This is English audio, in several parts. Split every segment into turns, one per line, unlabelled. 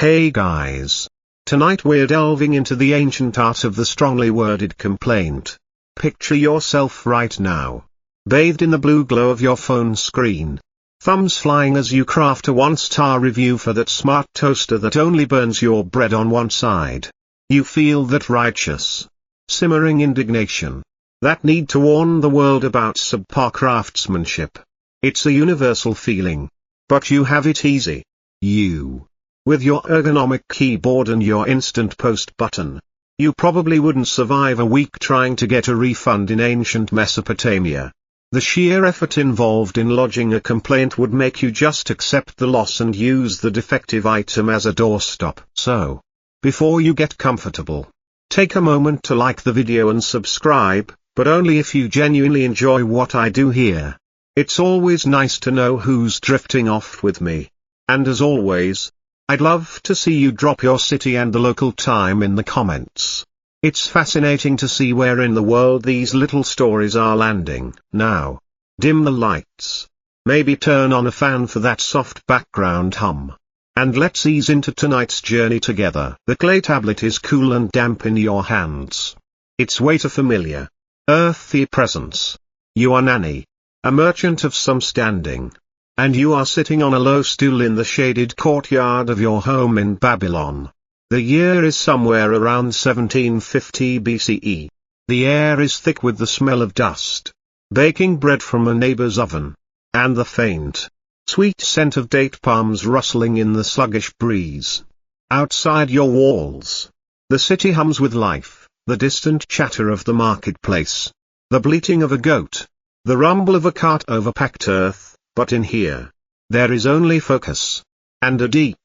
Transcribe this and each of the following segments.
Hey guys! Tonight we're delving into the ancient art of the strongly worded complaint. Picture yourself right now, bathed in the blue glow of your phone screen. Thumbs flying as you craft a one-star review for that smart toaster that only burns your bread on one side. You feel that righteous, simmering indignation. That need to warn the world about subpar craftsmanship. It's a universal feeling. But you have it easy. You. With your ergonomic keyboard and your instant post button. You probably wouldn't survive a week trying to get a refund in ancient Mesopotamia. The sheer effort involved in lodging a complaint would make you just accept the loss and use the defective item as a doorstop. So, before you get comfortable, take a moment to like the video and subscribe, but only if you genuinely enjoy what I do here. It's always nice to know who's drifting off with me. And as always, I'd love to see you drop your city and the local time in the comments. It's fascinating to see where in the world these little stories are landing. Now, dim the lights. Maybe turn on a fan for that soft background hum. And let's ease into tonight's journey together. The clay tablet is cool and damp in your hands. Its weight a familiar, earthy presence. You are Nanny, a merchant of some standing. And you are sitting on a low stool in the shaded courtyard of your home in Babylon. The year is somewhere around 1750 BCE. The air is thick with the smell of dust, baking bread from a neighbor's oven, and the faint, sweet scent of date palms rustling in the sluggish breeze. Outside your walls, the city hums with life, the distant chatter of the marketplace, the bleating of a goat, the rumble of a cart over packed earth. But in here, there is only focus, and a deep,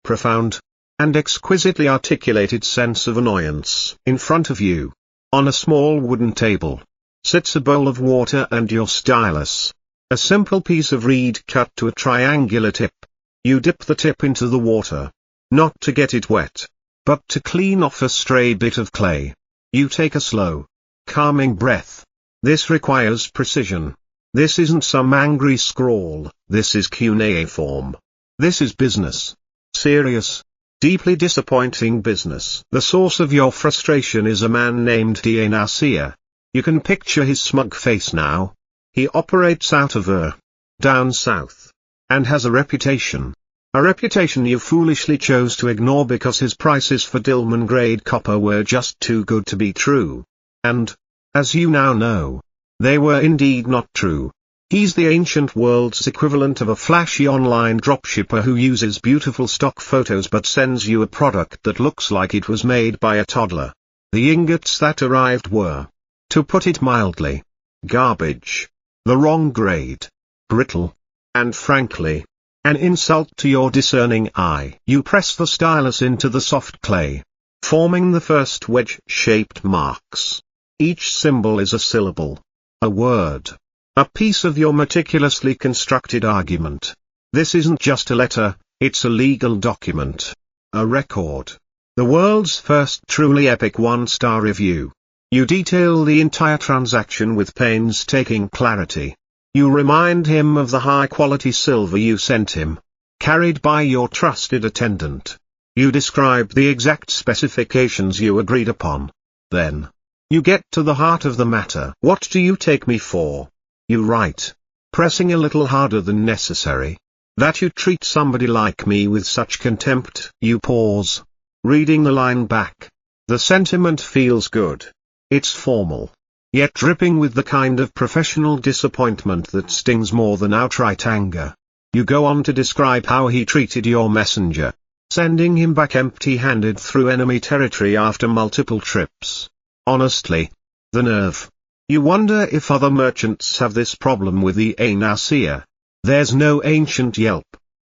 profound, and exquisitely articulated sense of annoyance. In front of you, on a small wooden table, sits a bowl of water and your stylus. A simple piece of reed cut to a triangular tip. You dip the tip into the water, not to get it wet, but to clean off a stray bit of clay. You take a slow, calming breath. This requires precision. This isn't some angry scrawl, this is cuneiform. This is business. Serious, deeply disappointing business. The source of your frustration is a man named ea-nasir. You can picture his smug face now. He operates out of down south, and has a reputation. A reputation you foolishly chose to ignore because his prices for Dillman-grade copper were just too good to be true. And, as you now know, they were indeed not true. He's the ancient world's equivalent of a flashy online dropshipper who uses beautiful stock photos but sends you a product that looks like it was made by a toddler. The ingots that arrived were, to put it mildly, garbage. The wrong grade. Brittle. And frankly, an insult to your discerning eye. You press the stylus into the soft clay, forming the first wedge-shaped marks. Each symbol is a syllable. A word. A piece of your meticulously constructed argument. This isn't just a letter, it's a legal document. A record. The world's first truly epic one-star review. You detail the entire transaction with painstaking clarity. You remind him of the high-quality silver you sent him, carried by your trusted attendant. You describe the exact specifications you agreed upon. Then, you get to the heart of the matter. What do you take me for? You write, pressing a little harder than necessary. That you treat somebody like me with such contempt. You pause, reading the line back. The sentiment feels good. It's formal, yet dripping with the kind of professional disappointment that stings more than outright anger. You go on to describe how he treated your messenger, sending him back empty-handed through enemy territory after multiple trips. Honestly, the nerve. You wonder if other merchants have this problem with the ea-nasir. There's no ancient Yelp,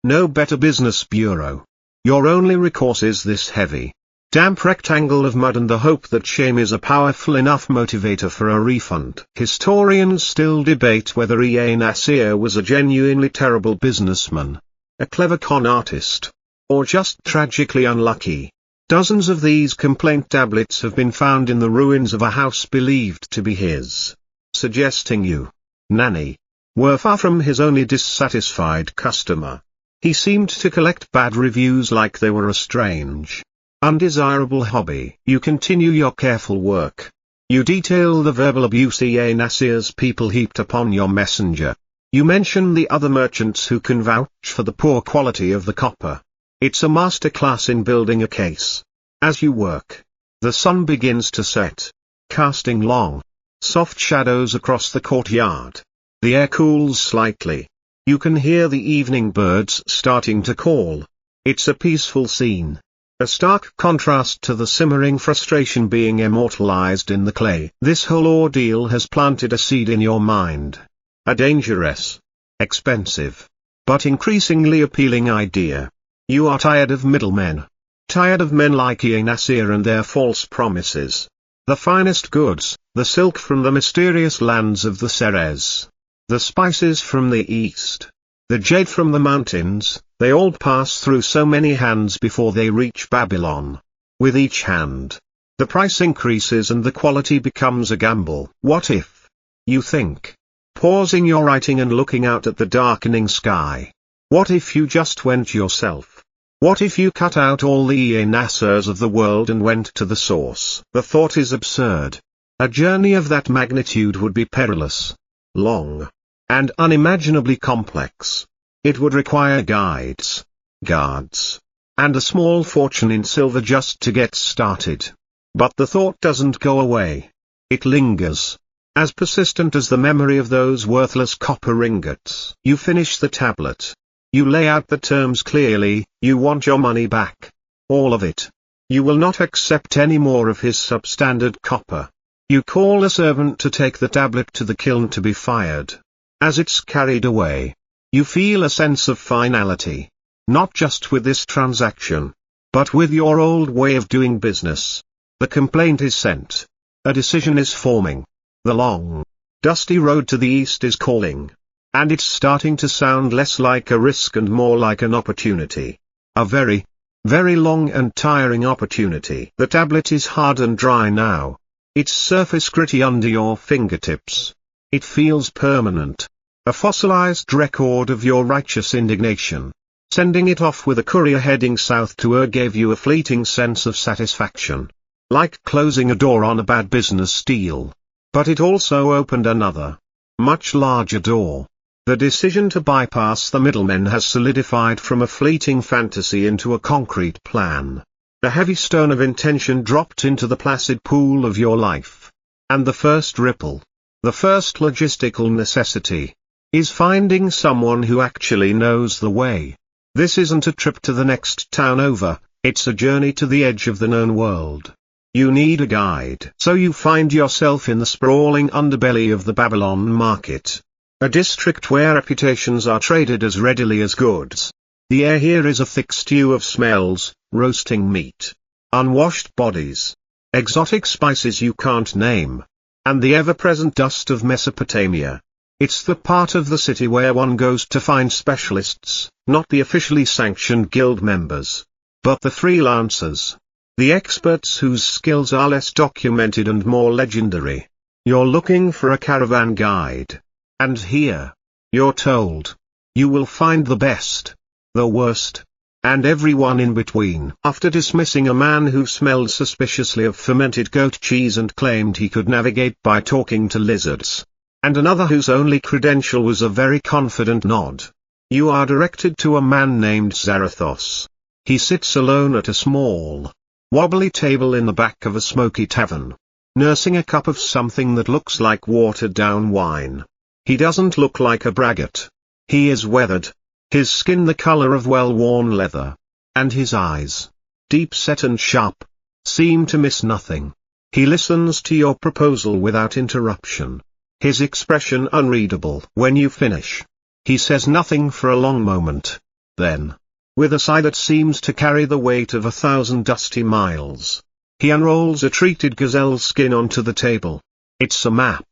no Better Business Bureau. Your only recourse is this heavy, damp rectangle of mud and the hope that shame is a powerful enough motivator for a refund. Historians still debate whether ea-nasir was a genuinely terrible businessman, a clever con artist, or just tragically unlucky. Dozens of these complaint tablets have been found in the ruins of a house believed to be his, suggesting you, Nanny, were far from his only dissatisfied customer. He seemed to collect bad reviews like they were a strange, undesirable hobby. You continue your careful work. You detail the verbal abuse ea-nasirs people heaped upon your messenger. You mention the other merchants who can vouch for the poor quality of the copper. It's a masterclass in building a case. As you work, the sun begins to set, casting long, soft shadows across the courtyard. The air cools slightly. You can hear the evening birds starting to call. It's a peaceful scene. A stark contrast to the simmering frustration being immortalized in the clay. This whole ordeal has planted a seed in your mind. A dangerous, expensive, but increasingly appealing idea. You are tired of middlemen. Tired of men like ea-nasir and their false promises. The finest goods, the silk from the mysterious lands of the Ceres, the spices from the east, the jade from the mountains, they all pass through so many hands before they reach Babylon. With each hand, the price increases and the quality becomes a gamble. What if, you think, pausing your writing and looking out at the darkening sky, what if you just went yourself? What if you cut out all the ea-nasirs of the world and went to the source? The thought is absurd. A journey of that magnitude would be perilous, long, and unimaginably complex. It would require guides, guards, and a small fortune in silver just to get started. But the thought doesn't go away. It lingers, as persistent as the memory of those worthless copper ingots. You finish the tablet. You lay out the terms clearly. You want your money back. All of it. You will not accept any more of his substandard copper. You call a servant to take the tablet to the kiln to be fired. As it's carried away, you feel a sense of finality. Not just with this transaction, but with your old way of doing business. The complaint is sent. A decision is forming. The long, dusty road to the east is calling. And it's starting to sound less like a risk and more like an opportunity. A very, very long and tiring opportunity. The tablet is hard and dry now. Its surface gritty under your fingertips. It feels permanent. A fossilized record of your righteous indignation. Sending it off with a courier heading south to gave you a fleeting sense of satisfaction. Like closing a door on a bad business deal. But it also opened another, much larger door. The decision to bypass the middlemen has solidified from a fleeting fantasy into a concrete plan. A heavy stone of intention dropped into the placid pool of your life. And the first ripple, the first logistical necessity, is finding someone who actually knows the way. This isn't a trip to the next town over, it's a journey to the edge of the known world. You need a guide. So you find yourself in the sprawling underbelly of the Babylon market. A district where reputations are traded as readily as goods. The air here is a thick stew of smells, roasting meat, unwashed bodies, exotic spices you can't name, and the ever-present dust of Mesopotamia. It's the part of the city where one goes to find specialists, not the officially sanctioned guild members, but the freelancers. The experts whose skills are less documented and more legendary. You're looking for a caravan guide. And here, you're told, you will find the best, the worst, and everyone in between. After dismissing a man who smelled suspiciously of fermented goat cheese and claimed he could navigate by talking to lizards, and another whose only credential was a very confident nod, you are directed to a man named Zarathos. He sits alone at a small, wobbly table in the back of a smoky tavern, nursing a cup of something that looks like watered-down wine. He doesn't look like a braggart. He is weathered, his skin the color of well-worn leather, and his eyes, deep-set and sharp, seem to miss nothing. He listens to your proposal without interruption, his expression unreadable. When you finish, he says nothing for a long moment. Then, with a sigh that seems to carry the weight of 1,000 dusty miles, he unrolls a treated gazelle skin onto the table. It's a map.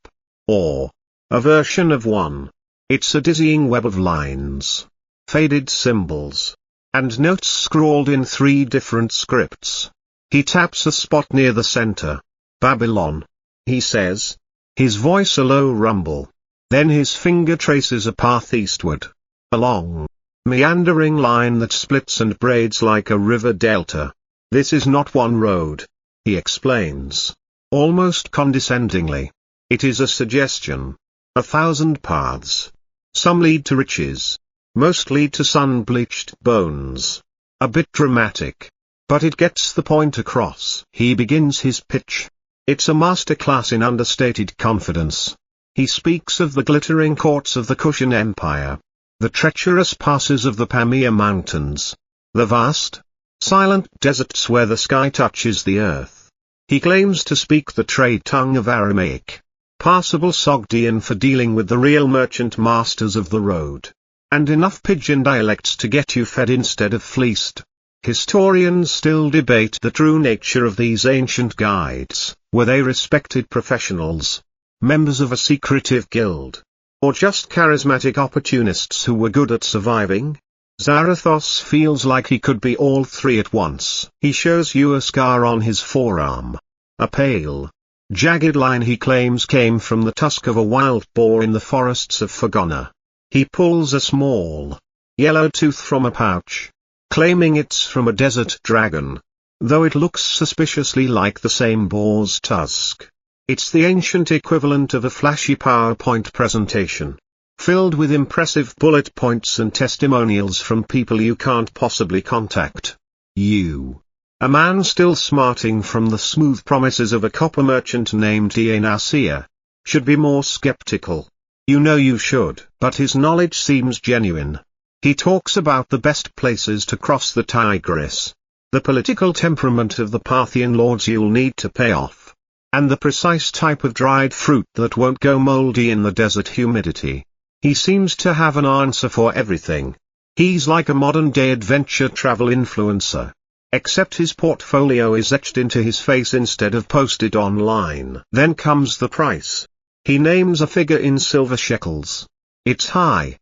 Or a version of one. It's a dizzying web of lines, faded symbols, and notes scrawled in 3 different scripts. He taps a spot near the center. Babylon, he says, his voice a low rumble. Then his finger traces a path eastward. A long, meandering line that splits and braids like a river delta. This is not one road, he explains, almost condescendingly. It is a suggestion. 1,000 paths. Some lead to riches. Most lead to sun-bleached bones. A bit dramatic. But it gets the point across. He begins his pitch. It's a masterclass in understated confidence. He speaks of the glittering courts of the Kushan Empire, the treacherous passes of the Pamir Mountains, the vast, silent deserts where the sky touches the earth. He claims to speak the trade tongue of Aramaic, passable Sogdian for dealing with the real merchant masters of the road, and enough pidgin dialects to get you fed instead of fleeced. Historians still debate the true nature of these ancient guides. Were they respected professionals, members of a secretive guild, or just charismatic opportunists who were good at surviving? Zarathos feels like he could be all three at once. He shows you a scar on his forearm. A pale, jagged line he claims came from the tusk of a wild boar in the forests of Fergana. He pulls a small, yellow tooth from a pouch, claiming it's from a desert dragon, though it looks suspiciously like the same boar's tusk. It's the ancient equivalent of a flashy PowerPoint presentation, filled with impressive bullet points and testimonials from people you can't possibly contact. You, a man still smarting from the smooth promises of a copper merchant named ea-nasir, should be more skeptical. You know you should. But his knowledge seems genuine. He talks about the best places to cross the Tigris, the political temperament of the Parthian lords you'll need to pay off, and the precise type of dried fruit that won't go moldy in the desert humidity. He seems to have an answer for everything. He's like a modern-day adventure travel influencer, except his portfolio is etched into his face instead of posted online. Then comes the price. He names a figure in silver shekels. It's high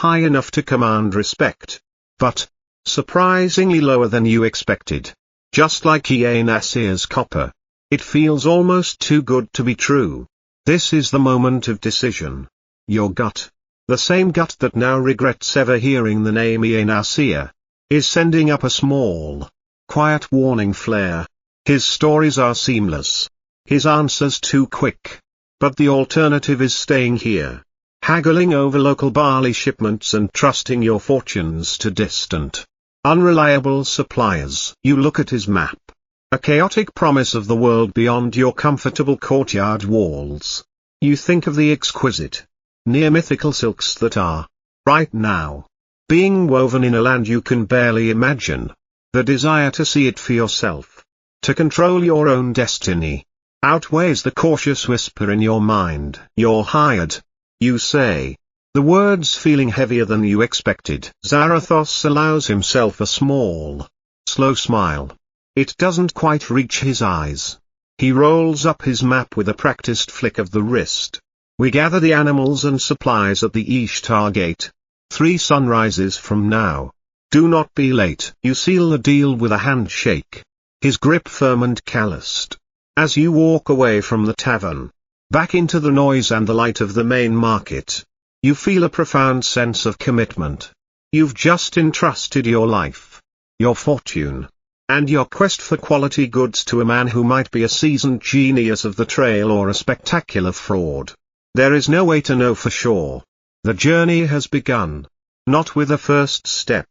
enough to command respect, but surprisingly lower than you expected. Just like ea-nasir's copper, it feels almost too good to be true. This is the moment of decision. Your gut, the same gut that now regrets ever hearing the name ea-nasir, is sending up a small, quiet warning flare. His stories are seamless, his answers too quick. But the alternative is staying here, haggling over local barley shipments and trusting your fortunes to distant, unreliable suppliers. You look at his map, a chaotic promise of the world beyond your comfortable courtyard walls. You think of the exquisite, near-mythical silks that are, right now, being woven in a land you can barely imagine. The desire to see it for yourself, to control your own destiny, outweighs the cautious whisper in your mind. You're hired, you say, the words feeling heavier than you expected. Zarathos allows himself a small, slow smile. It doesn't quite reach his eyes. He rolls up his map with a practiced flick of the wrist. We gather the animals and supplies at the Ishtar Gate. 3 sunrises from now. Do not be late. You seal the deal with a handshake, his grip firm and calloused. As you walk away from the tavern, back into the noise and the light of the main market, you feel a profound sense of commitment. You've just entrusted your life, your fortune, and your quest for quality goods to a man who might be a seasoned genius of the trail or a spectacular fraud. There is no way to know for sure. The journey has begun, not with a first step,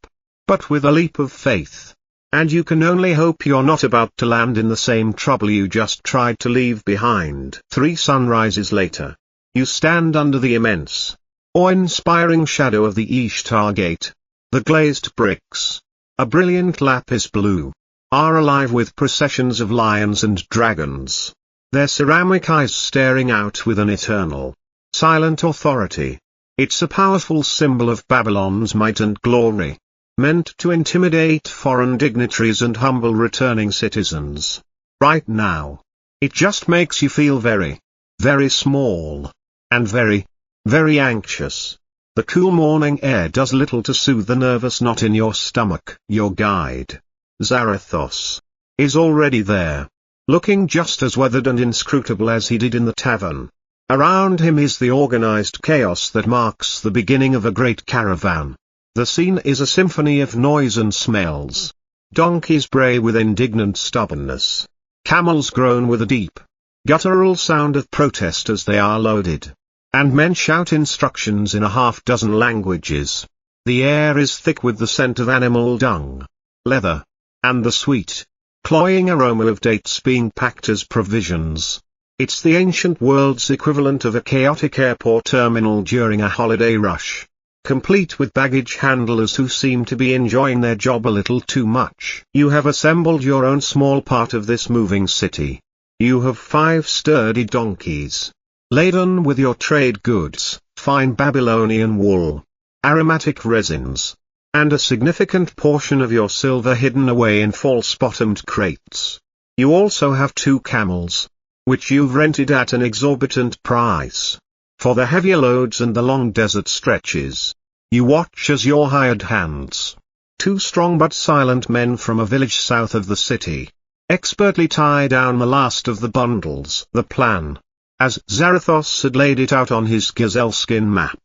but with a leap of faith. And you can only hope you're not about to land in the same trouble you just tried to leave behind. 3 sunrises later, you stand under the immense, awe-inspiring shadow of the Ishtar Gate. The glazed bricks, a brilliant lapis blue, are alive with processions of lions and dragons, their ceramic eyes staring out with an eternal, silent authority. It's a powerful symbol of Babylon's might and glory, meant to intimidate foreign dignitaries and humble returning citizens. Right now, it just makes you feel very, very small, and very, very anxious. The cool morning air does little to soothe the nervous knot in your stomach. Your guide, Zarathos, is already there, looking just as weathered and inscrutable as he did in the tavern. Around him is the organized chaos that marks the beginning of a great caravan. The scene is a symphony of noise and smells. Donkeys bray with indignant stubbornness. Camels groan with a deep, guttural sound of protest as they are loaded. And men shout instructions in a half-dozen languages. The air is thick with the scent of animal dung, leather, and the sweet, cloying aroma of dates being packed as provisions. It's the ancient world's equivalent of a chaotic airport terminal during a holiday rush, complete with baggage handlers who seem to be enjoying their job a little too much. You have assembled your own small part of this moving city. You have 5 sturdy donkeys, laden with your trade goods, fine Babylonian wool, aromatic resins, and a significant portion of your silver hidden away in false-bottomed crates. You also have 2 camels, which you've rented at an exorbitant price, for the heavier loads and the long desert stretches. You watch as your hired hands, 2 strong but silent men from a village south of the city, expertly tie down the last of the bundles. The plan, as Zarathos had laid it out on his gazelle-skin map,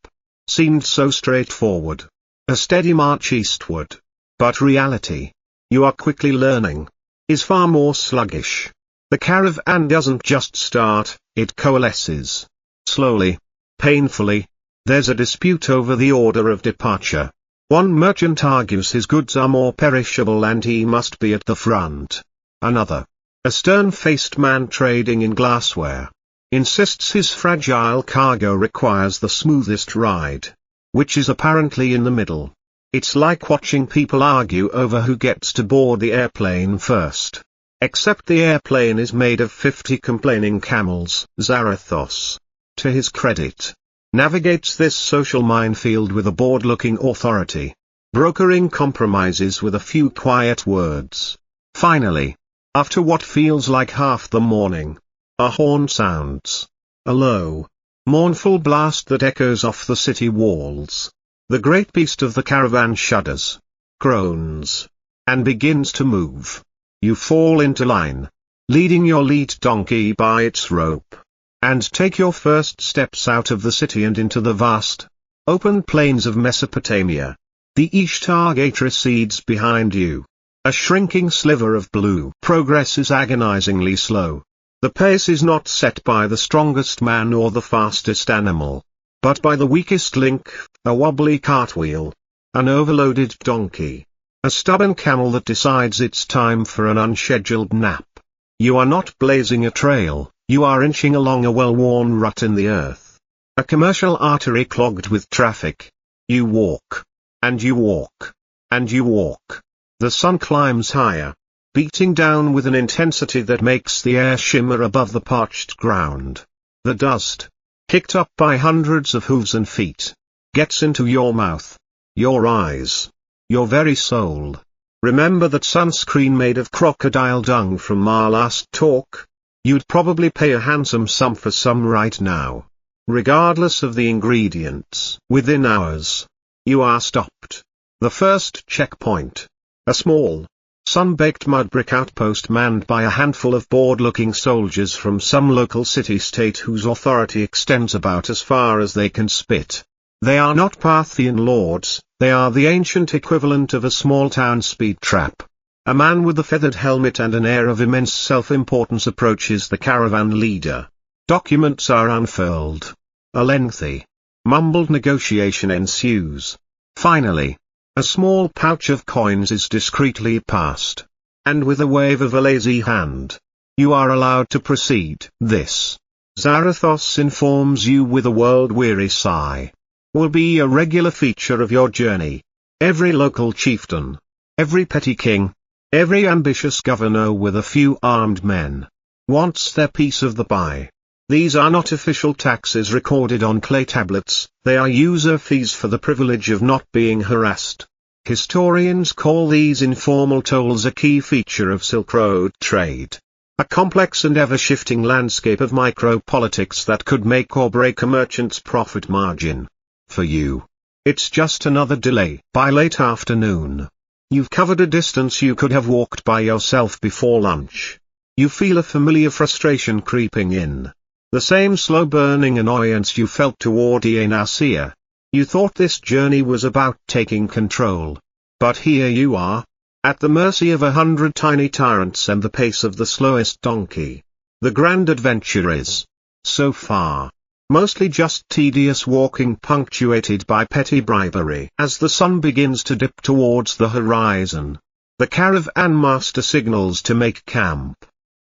seemed so straightforward. A steady march eastward. But reality, you are quickly learning, is far more sluggish. The caravan doesn't just start, it coalesces. Slowly, painfully. There's a dispute over the order of departure. One merchant argues his goods are more perishable and he must be at the front. Another, a stern-faced man trading in glassware, insists his fragile cargo requires the smoothest ride, which is apparently in the middle. It's like watching people argue over who gets to board the airplane first. Except the airplane is made of 50 complaining camels. Zarathos, to his credit, navigates this social minefield with a bored-looking authority, brokering compromises with a few quiet words. Finally, after what feels like half the morning, a horn sounds. A low, mournful blast that echoes off the city walls. The great beast of the caravan shudders, groans, and begins to move. You fall into line, leading your lead donkey by its rope, and take your first steps out of the city and into the vast, open plains of Mesopotamia. The Ishtar Gate recedes behind you, a shrinking sliver of blue. Progress is agonizingly slow. The pace is not set by the strongest man or the fastest animal, but by the weakest link, a wobbly cartwheel, an overloaded donkey, a stubborn camel that decides it's time for an unscheduled nap. You are not blazing a trail, you are inching along a well-worn rut in the earth, a commercial artery clogged with traffic. You walk, and you walk, and you walk. The sun climbs higher, beating down with an intensity that makes the air shimmer above the parched ground. The dust, kicked up by hundreds of hooves and feet, gets into your mouth, your eyes, your very soul. Remember that sunscreen made of crocodile dung from our last talk? You'd probably pay a handsome sum for some right now. Regardless of the ingredients. Within hours, you are stopped. The first checkpoint, a small, sun-baked mud brick outpost manned by a handful of bored-looking soldiers from some local city-state whose authority extends about as far as they can spit. They are not Parthian lords, they are the ancient equivalent of a small-town speed trap. A man with a feathered helmet and an air of immense self-importance approaches the caravan leader. Documents are unfurled. A lengthy, mumbled negotiation ensues. Finally, a small pouch of coins is discreetly passed. And with a wave of a lazy hand, you are allowed to proceed. This, Zarathos informs you with a world-weary sigh, will be a regular feature of your journey. Every local chieftain, every petty king, every ambitious governor with a few armed men, wants their piece of the pie. These are not official taxes recorded on clay tablets, they are user fees for the privilege of not being harassed. Historians call these informal tolls a key feature of Silk Road trade. A complex and ever-shifting landscape of micro-politics that could make or break a merchant's profit margin. For you, it's just another delay. By late afternoon, you've covered a distance you could have walked by yourself before lunch. You feel a familiar frustration creeping in. The same slow-burning annoyance you felt toward ea-nasir. You thought this journey was about taking control. But here you are, at the mercy of 100 tiny tyrants and the pace of the slowest donkey. The grand adventure is, so far, mostly just tedious walking punctuated by petty bribery. As the sun begins to dip towards the horizon, the caravan master signals to make camp.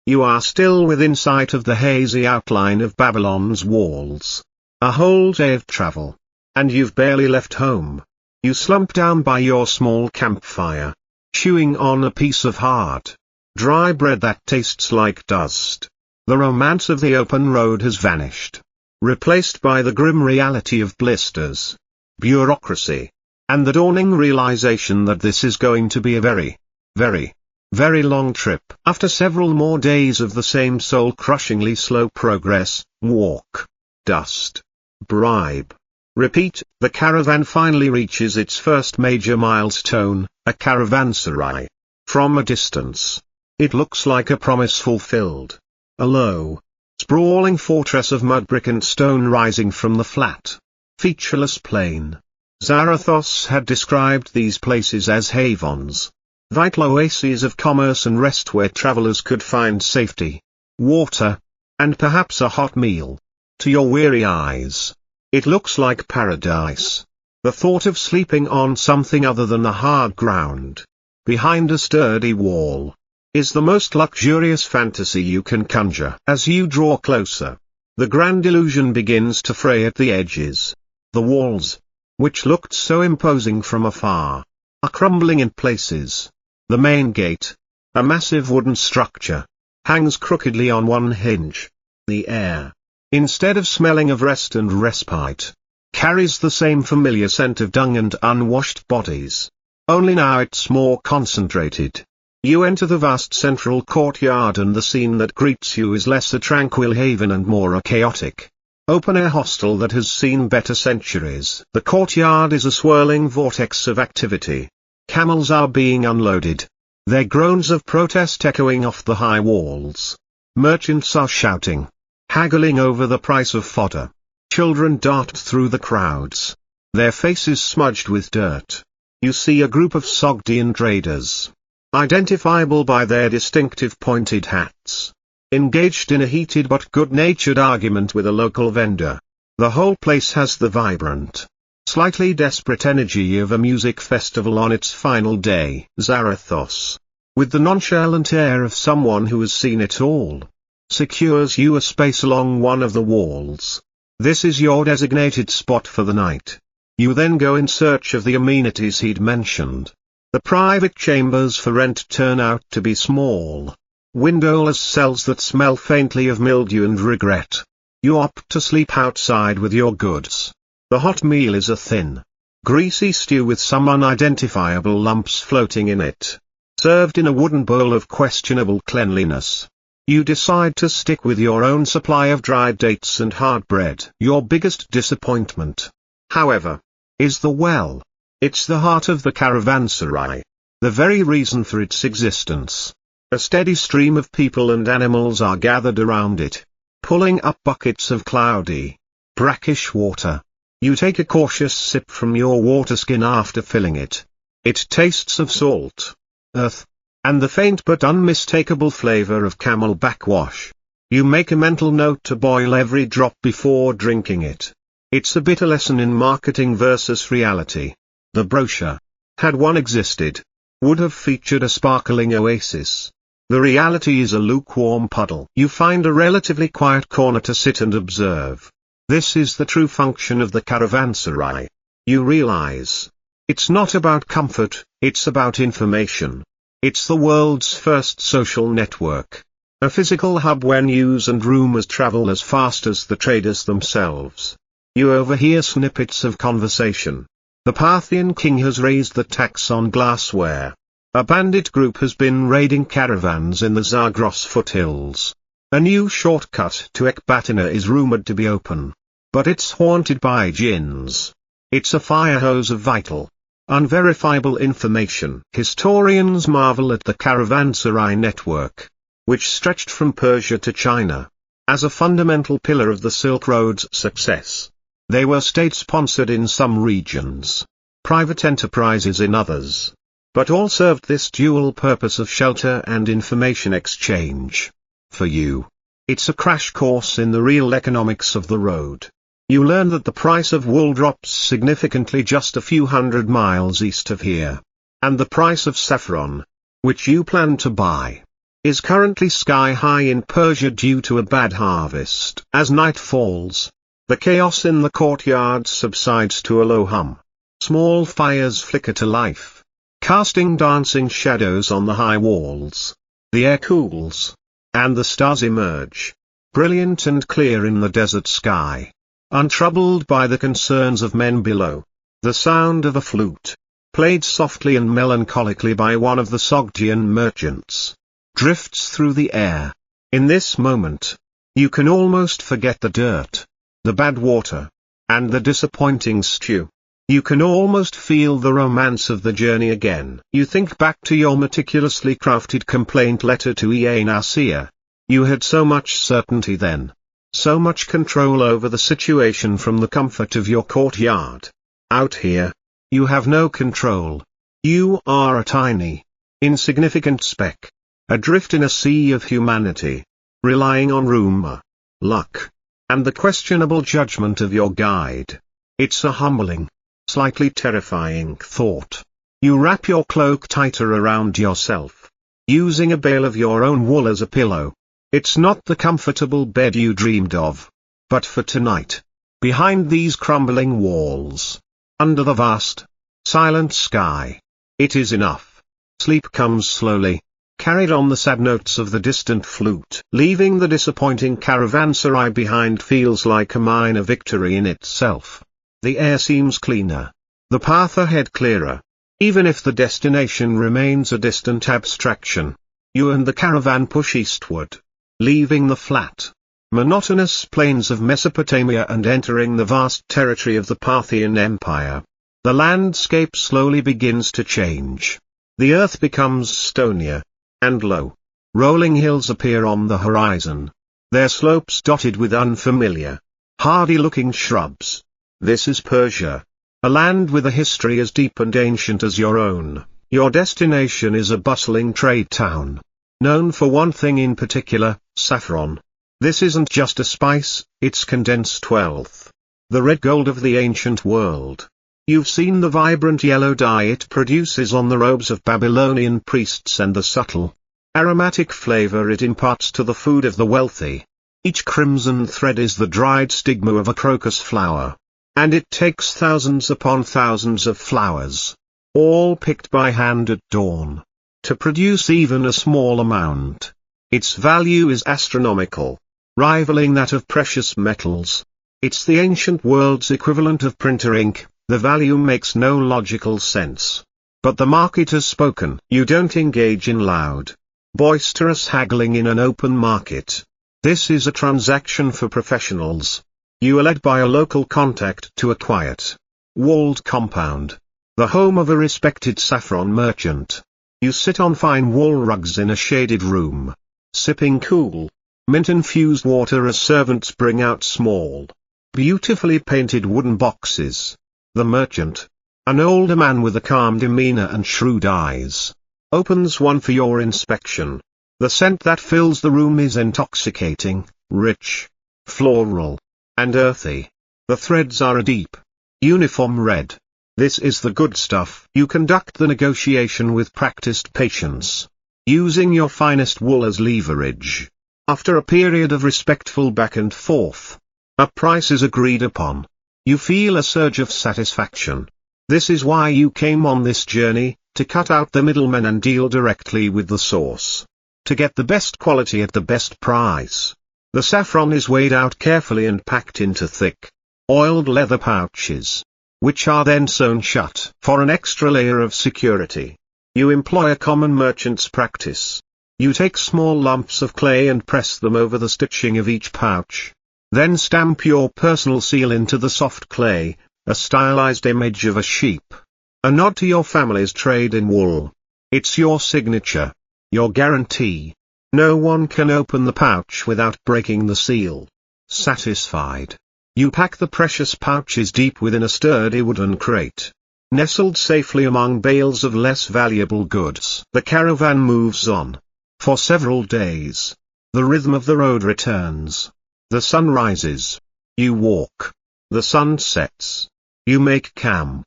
You are still within sight of the hazy outline of Babylon's walls. A whole day of travel. And you've barely left home. You slump down by your small campfire, chewing on a piece of hard, dry bread that tastes like dust. The romance of the open road has vanished, replaced by the grim reality of blisters, bureaucracy, and the dawning realization that this is going to be a very, very, very long trip. After several more days of the same soul-crushingly slow progress, walk, dust, bribe, repeat, the caravan finally reaches its first major milestone, a caravanserai. From a distance, it looks like a promise fulfilled. A low, sprawling fortress of mud brick and stone rising from the flat, featureless plain. Zarathos had described these places as havens, vital oases of commerce and rest where travelers could find safety, water, and perhaps a hot meal. To your weary eyes, it looks like paradise. The thought of sleeping on something other than the hard ground, behind a sturdy wall, is the most luxurious fantasy you can conjure. As you draw closer, the grand illusion begins to fray at the edges. The walls, which looked so imposing from afar, are crumbling in places. The main gate, a massive wooden structure, hangs crookedly on one hinge. The air, instead of smelling of rest and respite, carries the same familiar scent of dung and unwashed bodies. Only now it's more concentrated. You enter the vast central courtyard and the scene that greets you is less a tranquil haven and more a chaotic, open-air hostel that has seen better centuries. The courtyard is a swirling vortex of activity. Camels are being unloaded, their groans of protest echoing off the high walls. Merchants are shouting, haggling over the price of fodder. Children dart through the crowds, their faces smudged with dirt. You see a group of Sogdian traders, identifiable by their distinctive pointed hats, engaged in a heated but good-natured argument with a local vendor. The whole place has the vibrant, slightly desperate energy of a music festival on its final day. Zarathos, with the nonchalant air of someone who has seen it all, secures you a space along one of the walls. This is your designated spot for the night. You then go in search of the amenities he'd mentioned. The private chambers for rent turn out to be small, windowless cells that smell faintly of mildew and regret. You opt to sleep outside with your goods. The hot meal is a thin, greasy stew with some unidentifiable lumps floating in it, served in a wooden bowl of questionable cleanliness. You decide to stick with your own supply of dried dates and hard bread. Your biggest disappointment, however, is the well. It's the heart of the caravanserai, the very reason for its existence. A steady stream of people and animals are gathered around it, pulling up buckets of cloudy, brackish water. You take a cautious sip from your water skin after filling it. It tastes of salt, earth, and the faint but unmistakable flavor of camel backwash. You make a mental note to boil every drop before drinking it. It's a bitter lesson in marketing versus reality. The brochure, had one existed, would have featured a sparkling oasis. The reality is a lukewarm puddle. You find a relatively quiet corner to sit and observe. This is the true function of the caravanserai. You realize, it's not about comfort, it's about information. It's the world's first social network. A physical hub where news and rumors travel as fast as the traders themselves. You overhear snippets of conversation. The Parthian king has raised the tax on glassware. A bandit group has been raiding caravans in the Zagros foothills. A new shortcut to Ecbatana is rumored to be open. But it's haunted by jinns. It's a fire hose of vital, unverifiable information. Historians marvel at the caravanserai network, which stretched from Persia to China, as a fundamental pillar of the Silk Road's success. They were state-sponsored in some regions, private enterprises in others, but all served this dual purpose of shelter and information exchange. For you, it's a crash course in the real economics of the road. You learn that the price of wool drops significantly just a few hundred miles east of here. And the price of saffron, which you plan to buy, is currently sky-high in Persia due to a bad harvest. As night falls, the chaos in the courtyard subsides to a low hum. Small fires flicker to life, casting dancing shadows on the high walls. The air cools, and the stars emerge, brilliant and clear in the desert sky, untroubled by the concerns of men below. The sound of a flute, played softly and melancholically by one of the Sogdian merchants, drifts through the air. In this moment, you can almost forget the dirt, the bad water, and the disappointing stew. You can almost feel the romance of the journey again. You think back to your meticulously crafted complaint letter to ea-nasir. You had so much certainty then, so much control over the situation from the comfort of your courtyard. Out here, you have no control. You are a tiny, insignificant speck, adrift in a sea of humanity, relying on rumor, luck, and the questionable judgment of your guide. It's a humbling, slightly terrifying thought. You wrap your cloak tighter around yourself, using a bale of your own wool as a pillow. It's not the comfortable bed you dreamed of. But for tonight, behind these crumbling walls, under the vast, silent sky, it is enough. Sleep comes slowly, carried on the sad notes of the distant flute. Leaving the disappointing caravanserai behind feels like a minor victory in itself. The air seems cleaner, the path ahead clearer. Even if the destination remains a distant abstraction, you and the caravan push eastward, leaving the flat, monotonous plains of Mesopotamia and entering the vast territory of the Parthian Empire. The landscape slowly begins to change. The earth becomes stonier, and low, rolling hills appear on the horizon, their slopes dotted with unfamiliar, hardy-looking shrubs. This is Persia, a land with a history as deep and ancient as your own. Your destination is a bustling trade town, known for one thing in particular, saffron. This isn't just a spice, it's condensed wealth, the red gold of the ancient world. You've seen the vibrant yellow dye it produces on the robes of Babylonian priests and the subtle, aromatic flavor it imparts to the food of the wealthy. Each crimson thread is the dried stigma of a crocus flower. And it takes thousands upon thousands of flowers, all picked by hand at dawn, to produce even a small amount. Its value is astronomical, rivaling that of precious metals. It's the ancient world's equivalent of printer ink. The value makes no logical sense. But the market has spoken. You don't engage in loud, boisterous haggling in an open market. This is a transaction for professionals. You are led by a local contact to a quiet, walled compound, the home of a respected saffron merchant. You sit on fine wool rugs in a shaded room, sipping cool, mint-infused water as servants bring out small, beautifully painted wooden boxes. The merchant, an older man with a calm demeanor and shrewd eyes, opens one for your inspection. The scent that fills the room is intoxicating, rich, floral, and earthy. The threads are a deep, uniform red. This is the good stuff. You conduct the negotiation with practiced patience, using your finest wool as leverage. After a period of respectful back and forth, a price is agreed upon. You feel a surge of satisfaction. This is why you came on this journey, to cut out the middlemen and deal directly with the source. To get the best quality at the best price. The saffron is weighed out carefully and packed into thick, oiled leather pouches, which are then sewn shut. For an extra layer of security, you employ a common merchant's practice. You take small lumps of clay and press them over the stitching of each pouch. Then stamp your personal seal into the soft clay, a stylized image of a sheep. A nod to your family's trade in wool. It's your signature, your guarantee. No one can open the pouch without breaking the seal. Satisfied, You pack the precious pouches deep within a sturdy wooden crate. Nestled safely among bales of less valuable goods, the caravan moves on. For several days, the rhythm of the road returns. The sun rises. You walk. The sun sets. You make camp.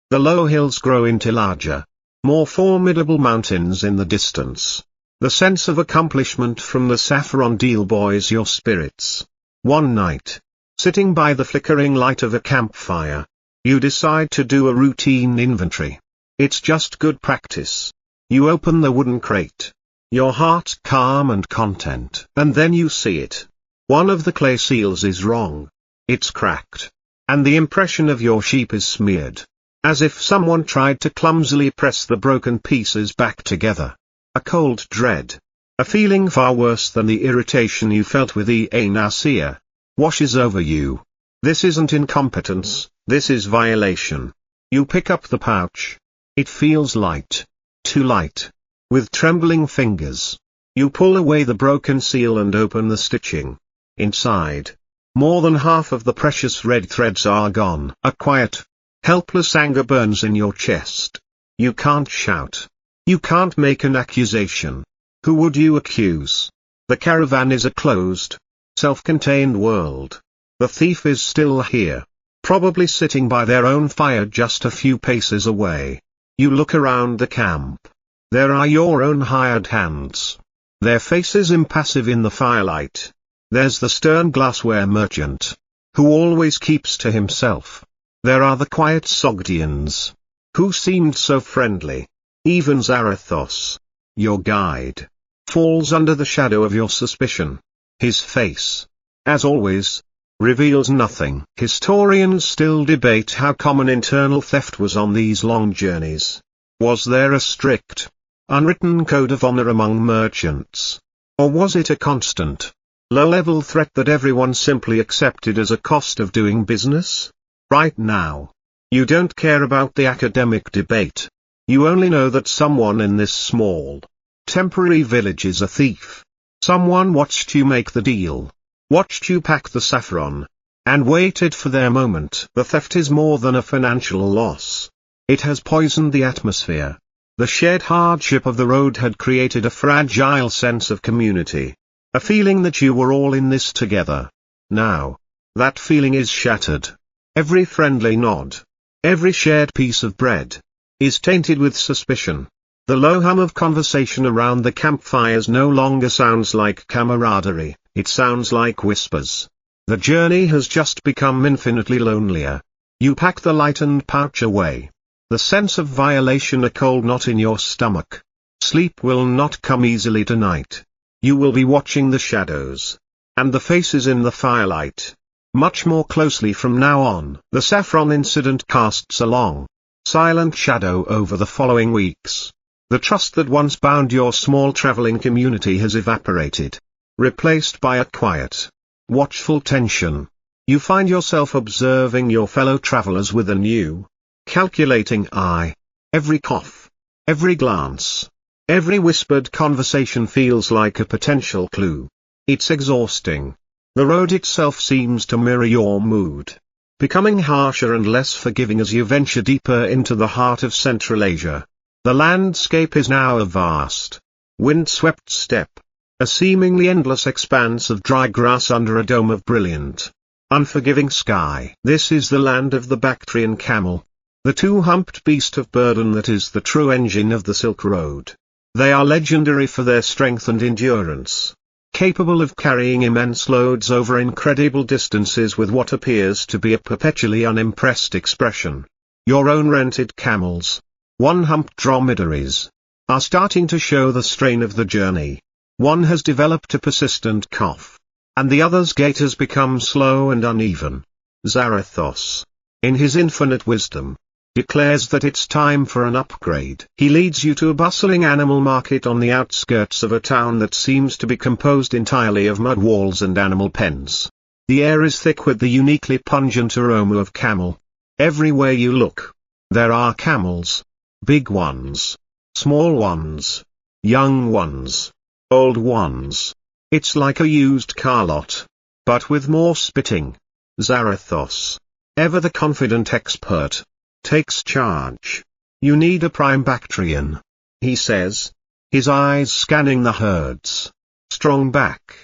The low hills grow into larger, more formidable mountains in the distance. The sense of accomplishment from the saffron deal buoys your spirits. One night, sitting by the flickering light of a campfire, you decide to do a routine inventory. It's just good practice. You open the wooden crate. Your heart calm and content. And then you see it. One of the clay seals is wrong. It's cracked. And the impression of your sheep is smeared. As if someone tried to clumsily press the broken pieces back together. A cold dread. A feeling far worse than the irritation you felt with ea-nasir. Washes over you. This isn't incompetence, this is violation. You pick up the pouch. It feels light. Too light. With trembling fingers, you pull away the broken seal and open the stitching. Inside, more than half of the precious red threads are gone. A quiet, helpless anger burns in your chest. You can't shout. You can't make an accusation. Who would you accuse? The caravan is a closed, self-contained world. The thief is still here, probably sitting by their own fire just a few paces away. You look around the camp. There are your own hired hands. Their faces impassive in the firelight. There's the stern glassware merchant, who always keeps to himself. There are the quiet Sogdians, who seemed so friendly. Even Zarathos, your guide, falls under the shadow of your suspicion. His face, as always, reveals nothing. Historians still debate how common internal theft was on these long journeys. Was there a strict, unwritten code of honor among merchants? Or was it a constant, low-level threat that everyone simply accepted as a cost of doing business? Right now, you don't care about the academic debate. You only know that someone in this small, temporary village is a thief. Someone watched you make the deal, watched you pack the saffron, and waited for their moment. The theft is more than a financial loss. It has poisoned the atmosphere. The shared hardship of the road had created a fragile sense of community. A feeling that you were all in this together. Now, that feeling is shattered. Every friendly nod, every shared piece of bread, is tainted with suspicion. The low hum of conversation around the campfires no longer sounds like camaraderie, it sounds like whispers. The journey has just become infinitely lonelier. You pack the lightened pouch away. The sense of violation a cold knot in your stomach. Sleep will not come easily tonight. You will be watching the shadows, and the faces in the firelight, much more closely from now on. The saffron incident casts a long, silent shadow over the following weeks. The trust that once bound your small traveling community has evaporated, replaced by a quiet, watchful tension. You find yourself observing your fellow travelers with a new, calculating eye. Every cough, every glance, every whispered conversation feels like a potential clue. It's exhausting. The road itself seems to mirror your mood, becoming harsher and less forgiving as you venture deeper into the heart of Central Asia. The landscape is now a vast, wind-swept steppe, a seemingly endless expanse of dry grass under a dome of brilliant, unforgiving sky. This is the land of the Bactrian camel, the two-humped beast of burden that is the true engine of the Silk Road. They are legendary for their strength and endurance, capable of carrying immense loads over incredible distances with what appears to be a perpetually unimpressed expression. Your own rented camels, one-humped dromedaries, are starting to show the strain of the journey. One has developed a persistent cough, and the other's gait has become slow and uneven. Zarathos, in his infinite wisdom, declares that it's time for an upgrade. He leads you to a bustling animal market on the outskirts of a town that seems to be composed entirely of mud walls and animal pens. The air is thick with the uniquely pungent aroma of camel. Everywhere you look, there are camels. Big ones, small ones, young ones, old ones. It's like a used car lot, but with more spitting. Zarathos, ever the confident expert, takes charge. You need a prime Bactrian, he says, his eyes scanning the herds. Strong back,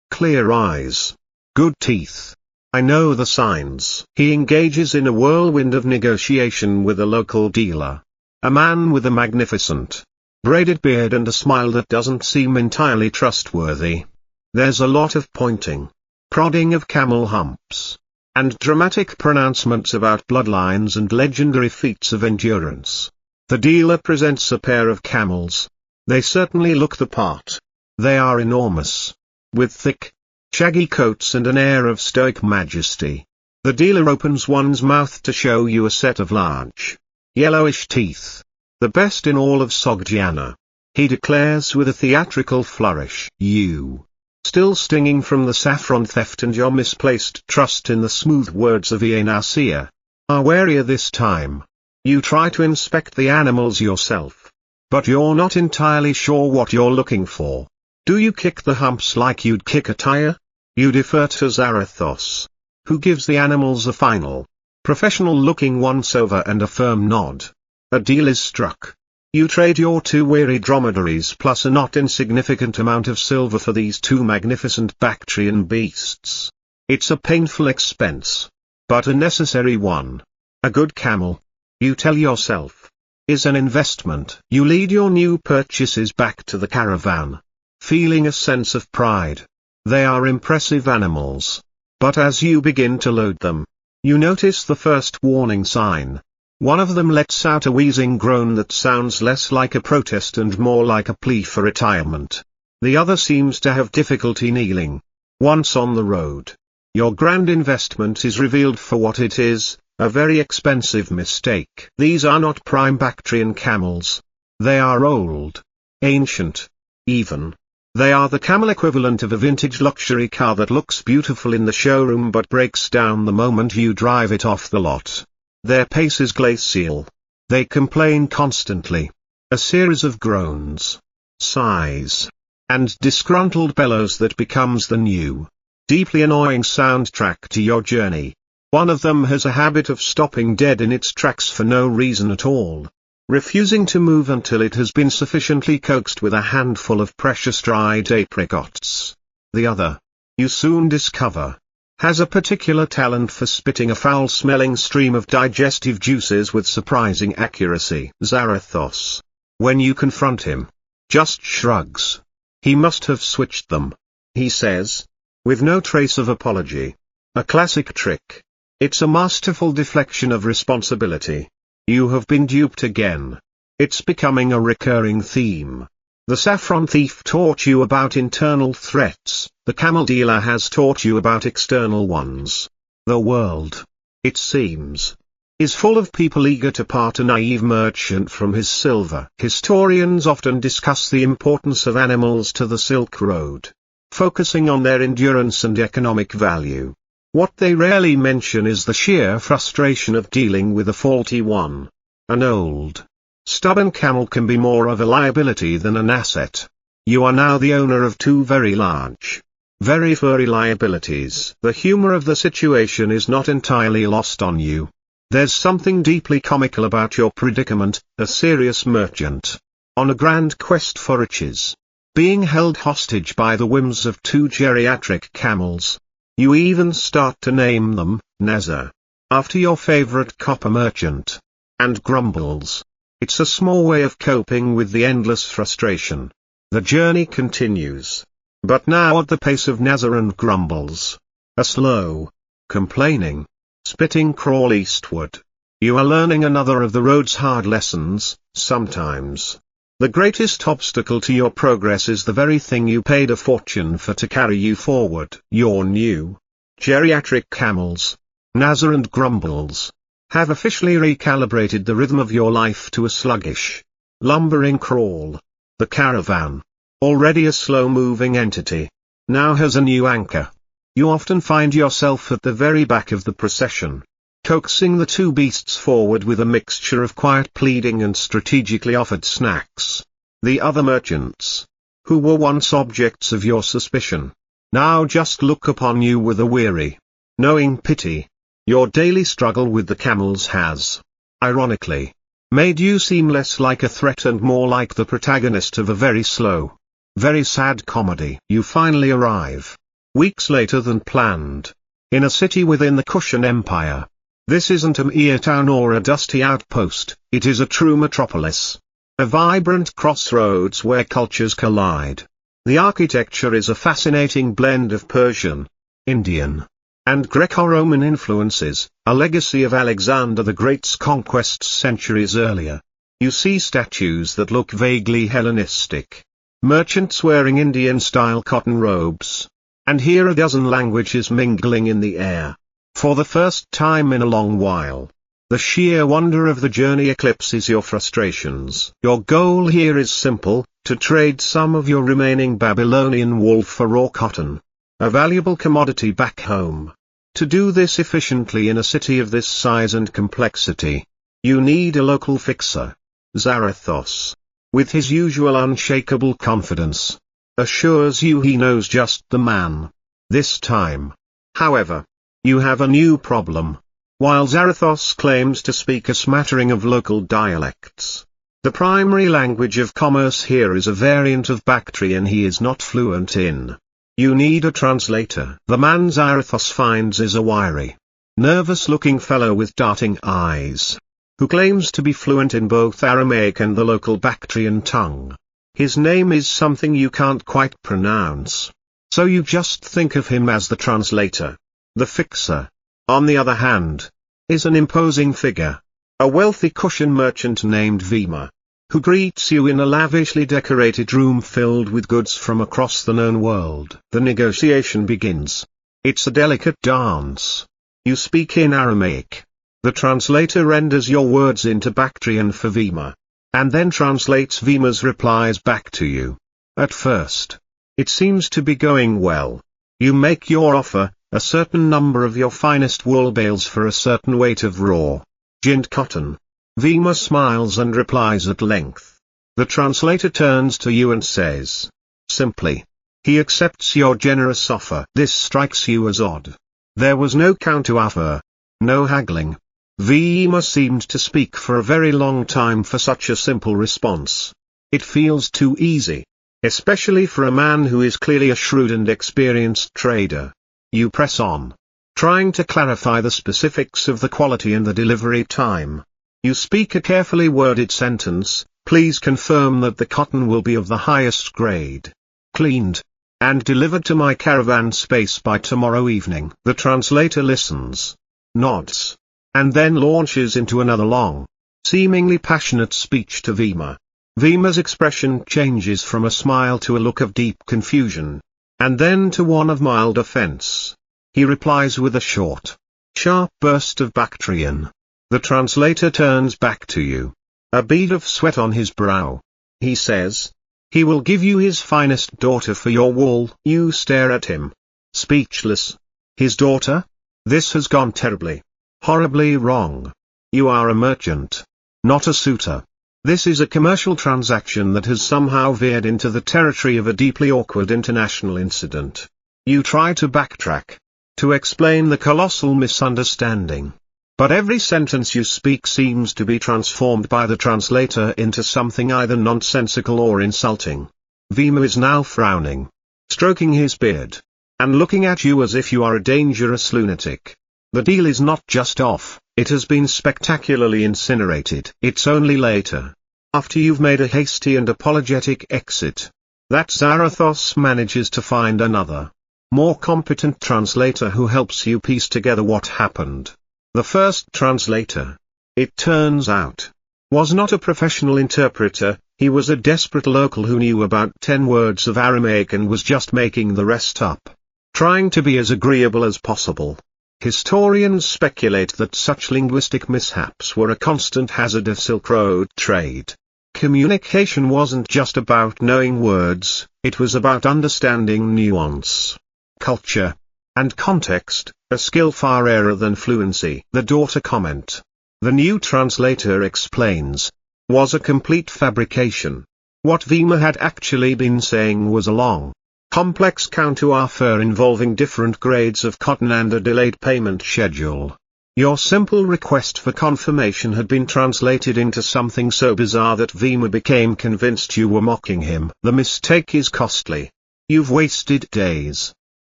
clear eyes, good teeth. I know the signs. He engages in a whirlwind of negotiation with a local dealer. A man with a magnificent, braided beard and a smile that doesn't seem entirely trustworthy. There's a lot of pointing, prodding of camel humps, and dramatic pronouncements about bloodlines and legendary feats of endurance. The dealer presents a pair of camels. They certainly look the part. They are enormous, with thick, shaggy coats and an air of stoic majesty. The dealer opens one's mouth to show you a set of large, yellowish teeth, the best in all of Sogdiana. He declares with a theatrical flourish, "You, still stinging from the saffron theft and your misplaced trust in the smooth words of ea-nasir, are warier this time. You try to inspect the animals yourself, but you're not entirely sure what you're looking for. Do you kick the humps like you'd kick a tire? You defer to Zarathos, who gives the animals a final, professional-looking once-over and a firm nod. A deal is struck. You trade your 2 weary dromedaries plus a not insignificant amount of silver for these 2 magnificent Bactrian beasts. It's a painful expense, but a necessary one. A good camel, you tell yourself, is an investment. You lead your new purchases back to the caravan, feeling a sense of pride. They are impressive animals. But as you begin to load them, you notice the first warning sign. One of them lets out a wheezing groan that sounds less like a protest and more like a plea for retirement. The other seems to have difficulty kneeling. Once on the road, your grand investment is revealed for what it is, a very expensive mistake. These are not prime Bactrian camels. They are old, ancient, even. They are the camel equivalent of a vintage luxury car that looks beautiful in the showroom but breaks down the moment you drive it off the lot. Their pace is glacial. They complain constantly. A series of groans, sighs, and disgruntled bellows that becomes the new, deeply annoying soundtrack to your journey. One of them has a habit of stopping dead in its tracks for no reason at all, refusing to move until it has been sufficiently coaxed with a handful of precious dried apricots. The other, you soon discover, has a particular talent for spitting a foul-smelling stream of digestive juices with surprising accuracy. Zarathos, when you confront him, just shrugs. He must have switched them, he says, with no trace of apology. A classic trick. It's a masterful deflection of responsibility. You have been duped again. It's becoming a recurring theme. The saffron thief taught you about internal threats, the camel dealer has taught you about external ones. The world, it seems, is full of people eager to part a naive merchant from his silver. Historians often discuss the importance of animals to the Silk Road, focusing on their endurance and economic value. What they rarely mention is the sheer frustration of dealing with a faulty one. An old, stubborn camel can be more of a liability than an asset. You are now the owner of 2 very large, very furry liabilities. The humor of the situation is not entirely lost on you. There's something deeply comical about your predicament, a serious merchant, on a grand quest for riches, being held hostage by the whims of 2 geriatric camels. You even start to name them, Nasir, after your favorite copper merchant, and grumbles. It's a small way of coping with the endless frustration. The journey continues, but now at the pace of Nasir and grumbles. A slow, complaining, spitting crawl eastward. You are learning another of the road's hard lessons. Sometimes, the greatest obstacle to your progress is the very thing you paid a fortune for to carry you forward. Your new, geriatric camels, Nasir and grumbles, have officially recalibrated the rhythm of your life to a sluggish, lumbering crawl. The caravan, already a slow-moving entity, now has a new anchor. You often find yourself at the very back of the procession, coaxing the 2 beasts forward with a mixture of quiet pleading and strategically offered snacks. The other merchants, who were once objects of your suspicion, now just look upon you with a weary, knowing pity. Your daily struggle with the camels has, ironically, made you seem less like a threat and more like the protagonist of a very slow, very sad comedy. You finally arrive, weeks later than planned, in a city within the Kushan Empire. This isn't a mere town or a dusty outpost, it is a true metropolis. A vibrant crossroads where cultures collide. The architecture is a fascinating blend of Persian, Indian, and Greco-Roman influences, a legacy of Alexander the Great's conquests centuries earlier. You see statues that look vaguely Hellenistic, merchants wearing Indian-style cotton robes, and hear a dozen languages mingling in the air. For the first time in a long while, the sheer wonder of the journey eclipses your frustrations. Your goal here is simple, to trade some of your remaining Babylonian wool for raw cotton, a valuable commodity back home. To do this efficiently in a city of this size and complexity, you need a local fixer. Zarathos, with his usual unshakable confidence, assures you he knows just the man. This time, however, you have a new problem. While Zarathos claims to speak a smattering of local dialects, the primary language of commerce here is a variant of Bactrian he is not fluent in. You need a translator. The man Zarathos finds is a wiry, nervous-looking fellow with darting eyes, who claims to be fluent in both Aramaic and the local Bactrian tongue. His name is something you can't quite pronounce, so you just think of him as the translator. The fixer, on the other hand, is an imposing figure, a wealthy Kushan merchant named Vima, who greets you in a lavishly decorated room filled with goods from across the known world. The negotiation begins. It's a delicate dance. You speak in Aramaic. The translator renders your words into Bactrian for Vima, and then translates Vima's replies back to you. At first, it seems to be going well. You make your offer, a certain number of your finest wool bales for a certain weight of raw, ginned cotton. Vima smiles and replies at length. The translator turns to you and says, simply, he accepts your generous offer. This strikes you as odd. There was no counter-offer, no haggling. Vima seemed to speak for a very long time for such a simple response. It feels too easy, especially for a man who is clearly a shrewd and experienced trader. You press on, trying to clarify the specifics of the quality and the delivery time. You speak a carefully worded sentence, please confirm that the cotton will be of the highest grade, cleaned, and delivered to my caravan space by tomorrow evening. The translator listens, nods, and then launches into another long, seemingly passionate speech to Vima. Vima's expression changes from a smile to a look of deep confusion, and then to one of mild offense. He replies with a short, sharp burst of Bactrian. The translator turns back to you, a bead of sweat on his brow. He says, he will give you his finest daughter for your wool. You stare at him, speechless. His daughter? This has gone terribly, horribly wrong. You are a merchant, not a suitor. This is a commercial transaction that has somehow veered into the territory of a deeply awkward international incident. You try to backtrack, to explain the colossal misunderstanding. But every sentence you speak seems to be transformed by the translator into something either nonsensical or insulting. Vima is now frowning, stroking his beard, and looking at you as if you are a dangerous lunatic. The deal is not just off, it has been spectacularly incinerated. It's only later, after you've made a hasty and apologetic exit, that Zarathos manages to find another, more competent translator who helps you piece together what happened. The first translator, it turns out, was not a professional interpreter. He was a desperate local who knew about 10 words of Aramaic and was just making the rest up, trying to be as agreeable as possible. Historians speculate that such linguistic mishaps were a constant hazard of Silk Road trade. Communication wasn't just about knowing words, it was about understanding nuance, culture, and context, a skill far rarer than fluency. The daughter comment, the new translator explains, was a complete fabrication. What Vima had actually been saying was a long, complex counteroffer involving different grades of cotton and a delayed payment schedule. Your simple request for confirmation had been translated into something so bizarre that Vima became convinced you were mocking him. The mistake is costly. You've wasted days,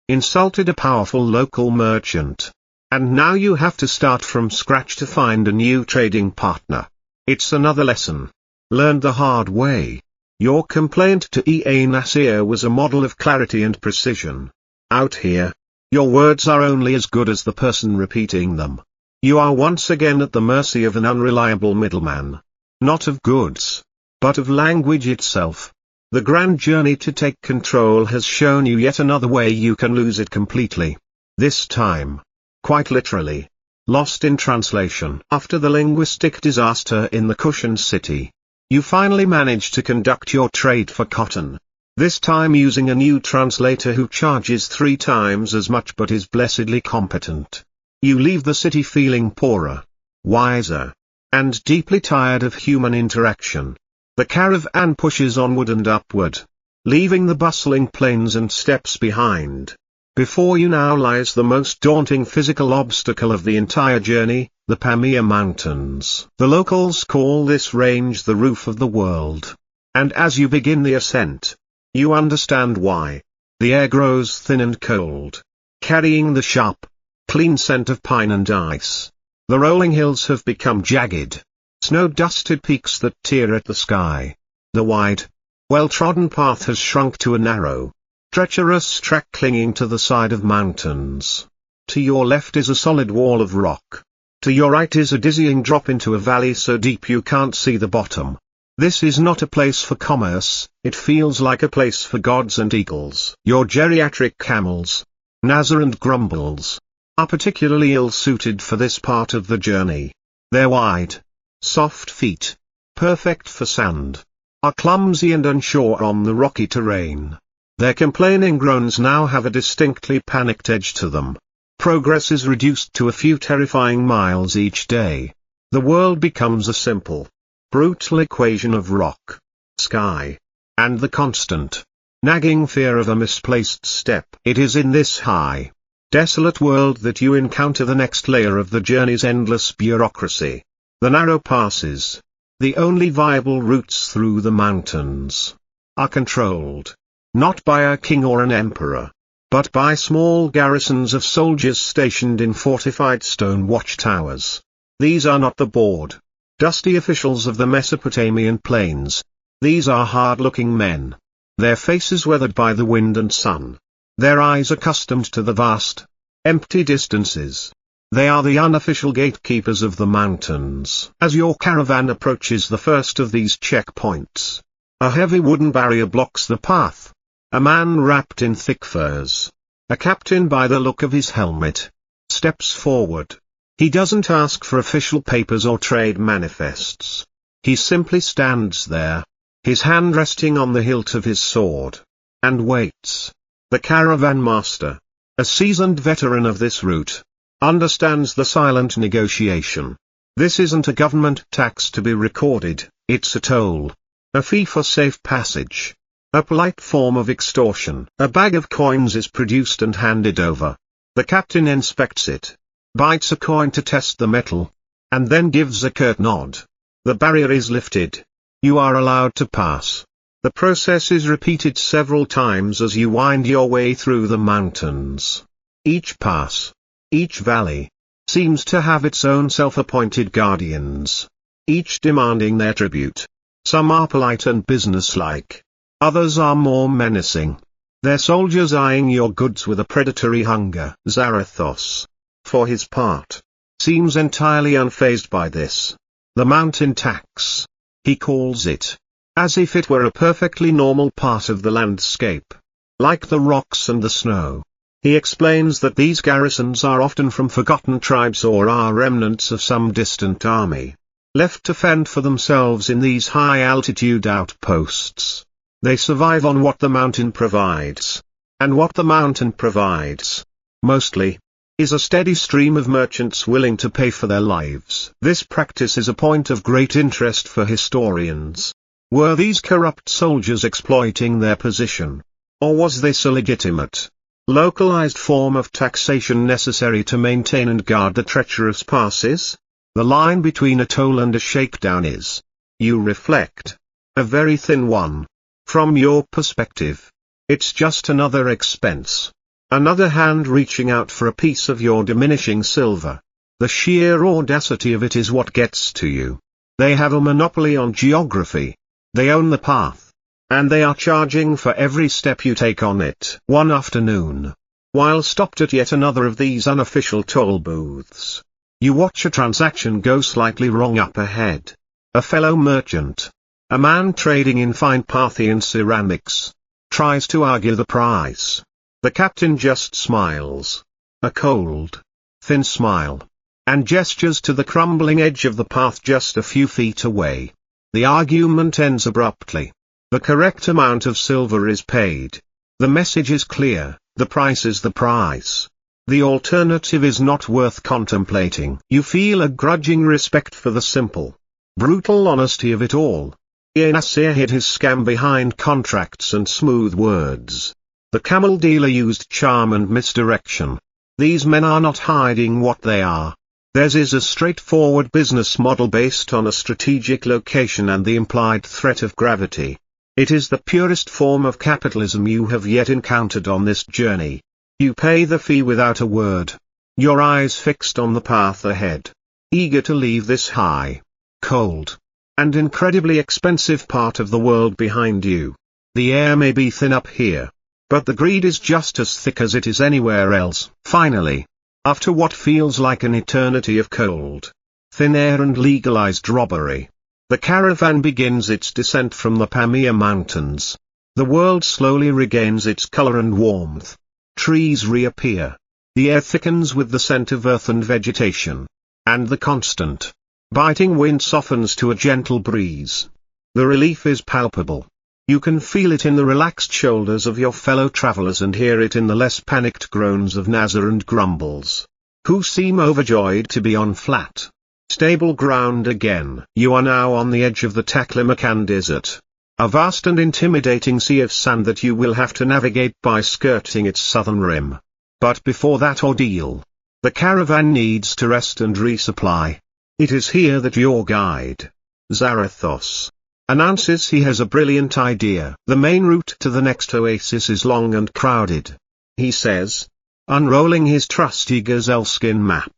insulted a powerful local merchant, and now you have to start from scratch to find a new trading partner. It's another lesson, learned the hard way. Your complaint to ea-nasir was a model of clarity and precision. Out here, your words are only as good as the person repeating them. You are once again at the mercy of an unreliable middleman. Not of goods, but of language itself. The grand journey to take control has shown you yet another way you can lose it completely. This time, quite literally, lost in translation. After the linguistic disaster in the Cushion City, you finally manage to conduct your trade for cotton. This time using a new translator who charges 3 times as much but is blessedly competent. You leave the city feeling poorer, wiser, and deeply tired of human interaction. The caravan pushes onward and upward, leaving the bustling plains and steppes behind. Before you now lies the most daunting physical obstacle of the entire journey, the Pamir Mountains. The locals call this range the roof of the world. And as you begin the ascent, you understand why. The air grows thin and cold, carrying the sharp, clean scent of pine and ice. The rolling hills have become jagged, snow-dusted peaks that tear at the sky. The wide, well-trodden path has shrunk to a narrow, treacherous track clinging to the side of mountains. To your left is a solid wall of rock. To your right is a dizzying drop into a valley so deep you can't see the bottom. This is not a place for commerce, it feels like a place for gods and eagles. Your geriatric camels, Nasir and Grumbles, are particularly ill-suited for this part of the journey. Their wide, soft feet, perfect for sand, are clumsy and unsure on the rocky terrain. Their complaining groans now have a distinctly panicked edge to them. Progress is reduced to a few terrifying miles each day. The world becomes a simple, brutal equation of rock, sky, and the constant, nagging fear of a misplaced step. It is in this high, desolate world that you encounter the next layer of the journey's endless bureaucracy. The narrow passes, the only viable routes through the mountains, are controlled, not by a king or an emperor, but by small garrisons of soldiers stationed in fortified stone watchtowers. These are not the bored, dusty officials of the Mesopotamian plains. These are hard-looking men, their faces weathered by the wind and sun, their eyes accustomed to the vast, empty distances. They are the unofficial gatekeepers of the mountains. As your caravan approaches the first of these checkpoints, a heavy wooden barrier blocks the path. A man wrapped in thick furs, a captain by the look of his helmet, steps forward. He doesn't ask for official papers or trade manifests. He simply stands there, his hand resting on the hilt of his sword, and waits. The caravan master, a seasoned veteran of this route, understands the silent negotiation. This isn't a government tax to be recorded, it's a toll, a fee for safe passage. A polite form of extortion. A bag of coins is produced and handed over. The captain inspects it, bites a coin to test the metal, and then gives a curt nod. The barrier is lifted. You are allowed to pass. The process is repeated several times as you wind your way through the mountains. Each pass, each valley, seems to have its own self-appointed guardians, each demanding their tribute. Some are polite and businesslike. Others are more menacing, their soldiers eyeing your goods with a predatory hunger. Zarathos, for his part, seems entirely unfazed by this. The mountain tax, he calls it, as if it were a perfectly normal part of the landscape, like the rocks and the snow. He explains that these garrisons are often from forgotten tribes or are remnants of some distant army, left to fend for themselves in these high-altitude outposts. They survive on what the mountain provides. And what the mountain provides, mostly, is a steady stream of merchants willing to pay for their lives. This practice is a point of great interest for historians. Were these corrupt soldiers exploiting their position? Or was this a legitimate, localized form of taxation necessary to maintain and guard the treacherous passes? The line between a toll and a shakedown is, you reflect, a very thin one. From your perspective, it's just another expense. Another hand reaching out for a piece of your diminishing silver. The sheer audacity of it is what gets to you. They have a monopoly on geography. They own the path. And they are charging for every step you take on it. One afternoon, while stopped at yet another of these unofficial toll booths, you watch a transaction go slightly wrong up ahead. A fellow merchant, a man trading in fine Parthian ceramics, tries to argue the price. The captain just smiles. A cold, thin smile. And gestures to the crumbling edge of the path just a few feet away. The argument ends abruptly. The correct amount of silver is paid. The message is clear, the price is the price. The alternative is not worth contemplating. You feel a grudging respect for the simple, brutal honesty of it all. Ea-nasir hid his scam behind contracts and smooth words. The camel dealer used charm and misdirection. These men are not hiding what they are. Theirs is a straightforward business model based on a strategic location and the implied threat of gravity. It is the purest form of capitalism you have yet encountered on this journey. You pay the fee without a word. Your eyes fixed on the path ahead. Eager to leave this high, cold, and incredibly expensive part of the world behind you. The air may be thin up here, but the greed is just as thick as it is anywhere else. Finally, after what feels like an eternity of cold, thin air and legalized robbery, the caravan begins its descent from the Pamir Mountains. The world slowly regains its color and warmth. Trees reappear. The air thickens with the scent of earth and vegetation. And the constant, biting wind softens to a gentle breeze. The relief is palpable. You can feel it in the relaxed shoulders of your fellow travelers and hear it in the less panicked groans of Nasir and Grumbles, who seem overjoyed to be on flat, stable ground again. You are now on the edge of the Taklamakan Desert, a vast and intimidating sea of sand that you will have to navigate by skirting its southern rim. But before that ordeal, the caravan needs to rest and resupply. It is here that your guide, Zarathos, announces he has a brilliant idea. The main route to the next oasis is long and crowded, he says, unrolling his trusty gazelle-skin map.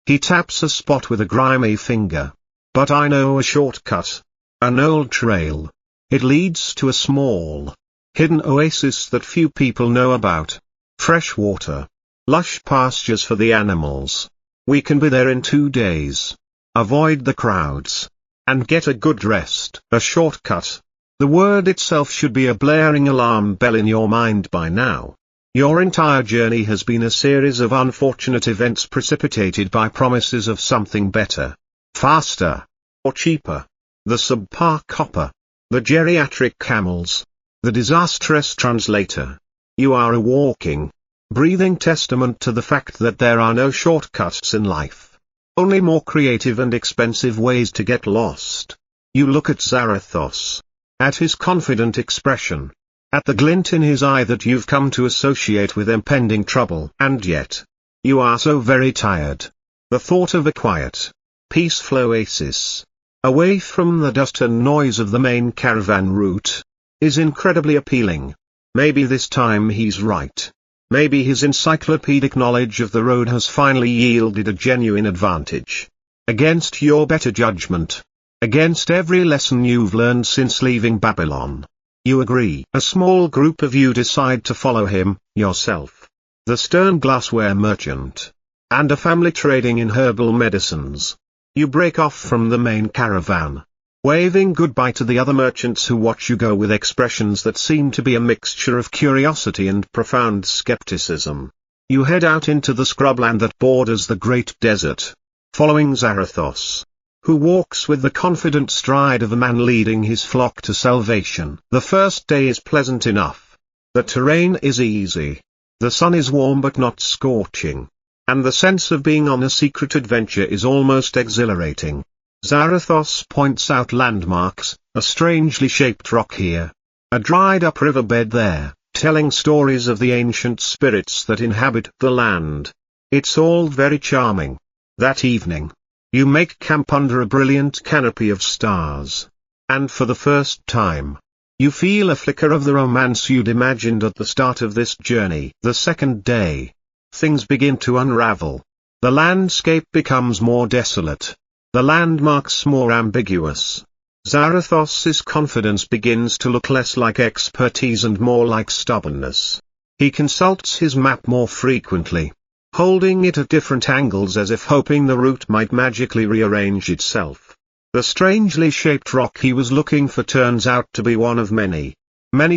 He taps a spot with a grimy finger. But I know a shortcut. An old trail. It leads to a small, hidden oasis that few people know about. Fresh water. Lush pastures for the animals. We can be there in 2 days. Avoid the crowds. And get a good rest. A shortcut. The word itself should be a blaring alarm bell in your mind by now. Your entire journey has been a series of unfortunate events precipitated by promises of something better, faster, or cheaper. The subpar copper. The geriatric camels. The disastrous translator. You are a walking, breathing testament to the fact that there are no shortcuts in life. Only more creative and expensive ways to get lost. You look at Zarathos. At his confident expression. At the glint in his eye that you've come to associate with impending trouble. And yet, you are so very tired. The thought of a quiet, peaceful oasis, away from the dust and noise of the main caravan route, is incredibly appealing. Maybe this time he's right. Maybe his encyclopedic knowledge of the road has finally yielded a genuine advantage. Against your better judgment. Against every lesson you've learned since leaving Babylon. You agree. A small group of you decide to follow him, yourself, the stern glassware merchant, and a family trading in herbal medicines. You break off from the main caravan, waving goodbye to the other merchants who watch you go with expressions that seem to be a mixture of curiosity and profound skepticism. You head out into the scrubland that borders the great desert, following Zarathos, who walks with the confident stride of a man leading his flock to salvation. The first day is pleasant enough. The terrain is easy. The sun is warm but not scorching. And the sense of being on a secret adventure is almost exhilarating. Zarathos points out landmarks, a strangely shaped rock here, a dried-up riverbed there, telling stories of the ancient spirits that inhabit the land. It's all very charming. That evening, you make camp under a brilliant canopy of stars. And for the first time, you feel a flicker of the romance you'd imagined at the start of this journey. The second day, things begin to unravel. The landscape becomes more desolate. The landmarks more ambiguous. Zarathoth's confidence begins to look less like expertise and more like stubbornness. He consults his map more frequently, holding it at different angles as if hoping the route might magically rearrange itself. The strangely shaped rock he was looking for turns out to be one of many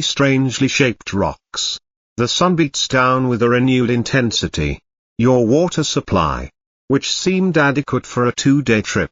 strangely shaped rocks. The sun beats down with a renewed intensity. Your water supply, which seemed adequate for a 2-day trip,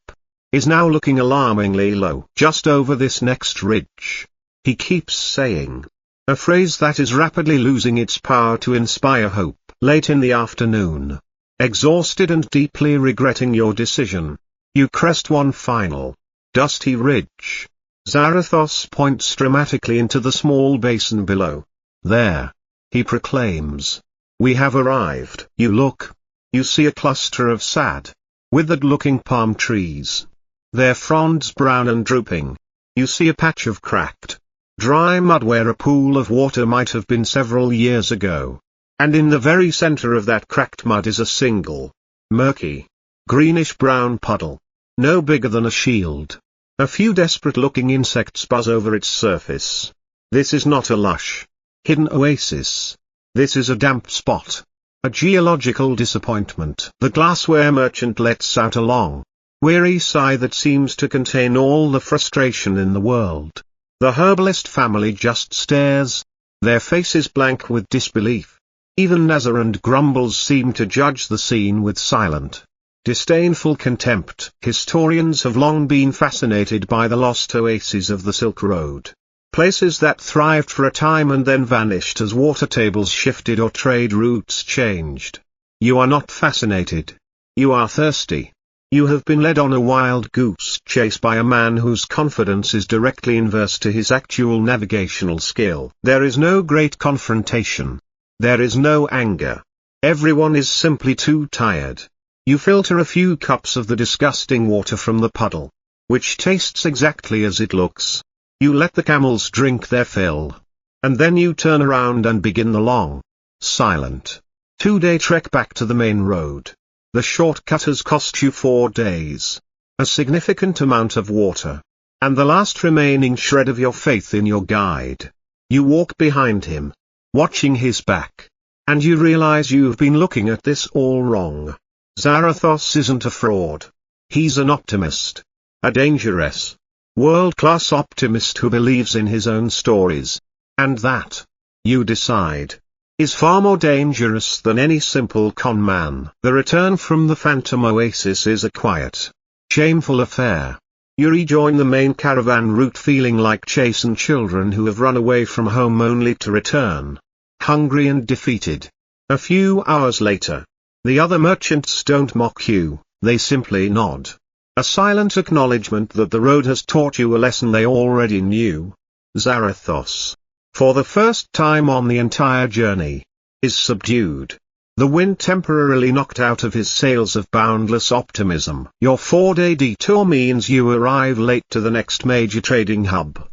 is now looking alarmingly low just over this next ridge. He keeps saying, a phrase that is rapidly losing its power to inspire hope. Late in the afternoon, exhausted and deeply regretting your decision, you crest one final, dusty ridge. Zarathos points dramatically into the small basin below. There, he proclaims, we have arrived. You look. You see a cluster of sad, withered-looking palm trees. Their fronds brown and drooping. You see a patch of cracked, dry mud where a pool of water might have been several years ago. And in the very center of that cracked mud is a single, murky, greenish-brown puddle, no bigger than a shield. A few desperate-looking insects buzz over its surface. This is not a lush, hidden oasis. This is a damp spot. A geological disappointment. The glassware merchant lets out a long, weary sigh that seems to contain all the frustration in the world. The herbalist family just stares, their faces blank with disbelief. Even Nasir and Grumbles seem to judge the scene with silent, disdainful contempt. Historians have long been fascinated by the lost oases of the Silk Road. Places that thrived for a time and then vanished as water tables shifted or trade routes changed. You are not fascinated. You are thirsty. You have been led on a wild goose chase by a man whose confidence is directly inverse to his actual navigational skill. There is no great confrontation. There is no anger. Everyone is simply too tired. You filter a few cups of the disgusting water from the puddle, which tastes exactly as it looks. You let the camels drink their fill. And then you turn around and begin the long, silent, 2-day trek back to the main road. The shortcut has cost you 4 days, a significant amount of water, and the last remaining shred of your faith in your guide. You walk behind him, watching his back, and you realize you've been looking at this all wrong. Zarathos isn't a fraud. He's an optimist. A dangerous, world-class optimist who believes in his own stories. And that, you decide, is far more dangerous than any simple con man. The return from the Phantom Oasis is a quiet, shameful affair. You rejoin the main caravan route feeling like chastened children who have run away from home only to return, hungry and defeated. A few hours later, the other merchants don't mock you, they simply nod. A silent acknowledgement that the road has taught you a lesson they already knew. Zarathos, for the first time on the entire journey, is subdued. The wind temporarily knocked out of his sails of boundless optimism. Your 4-day detour means you arrive late to the next major trading hub.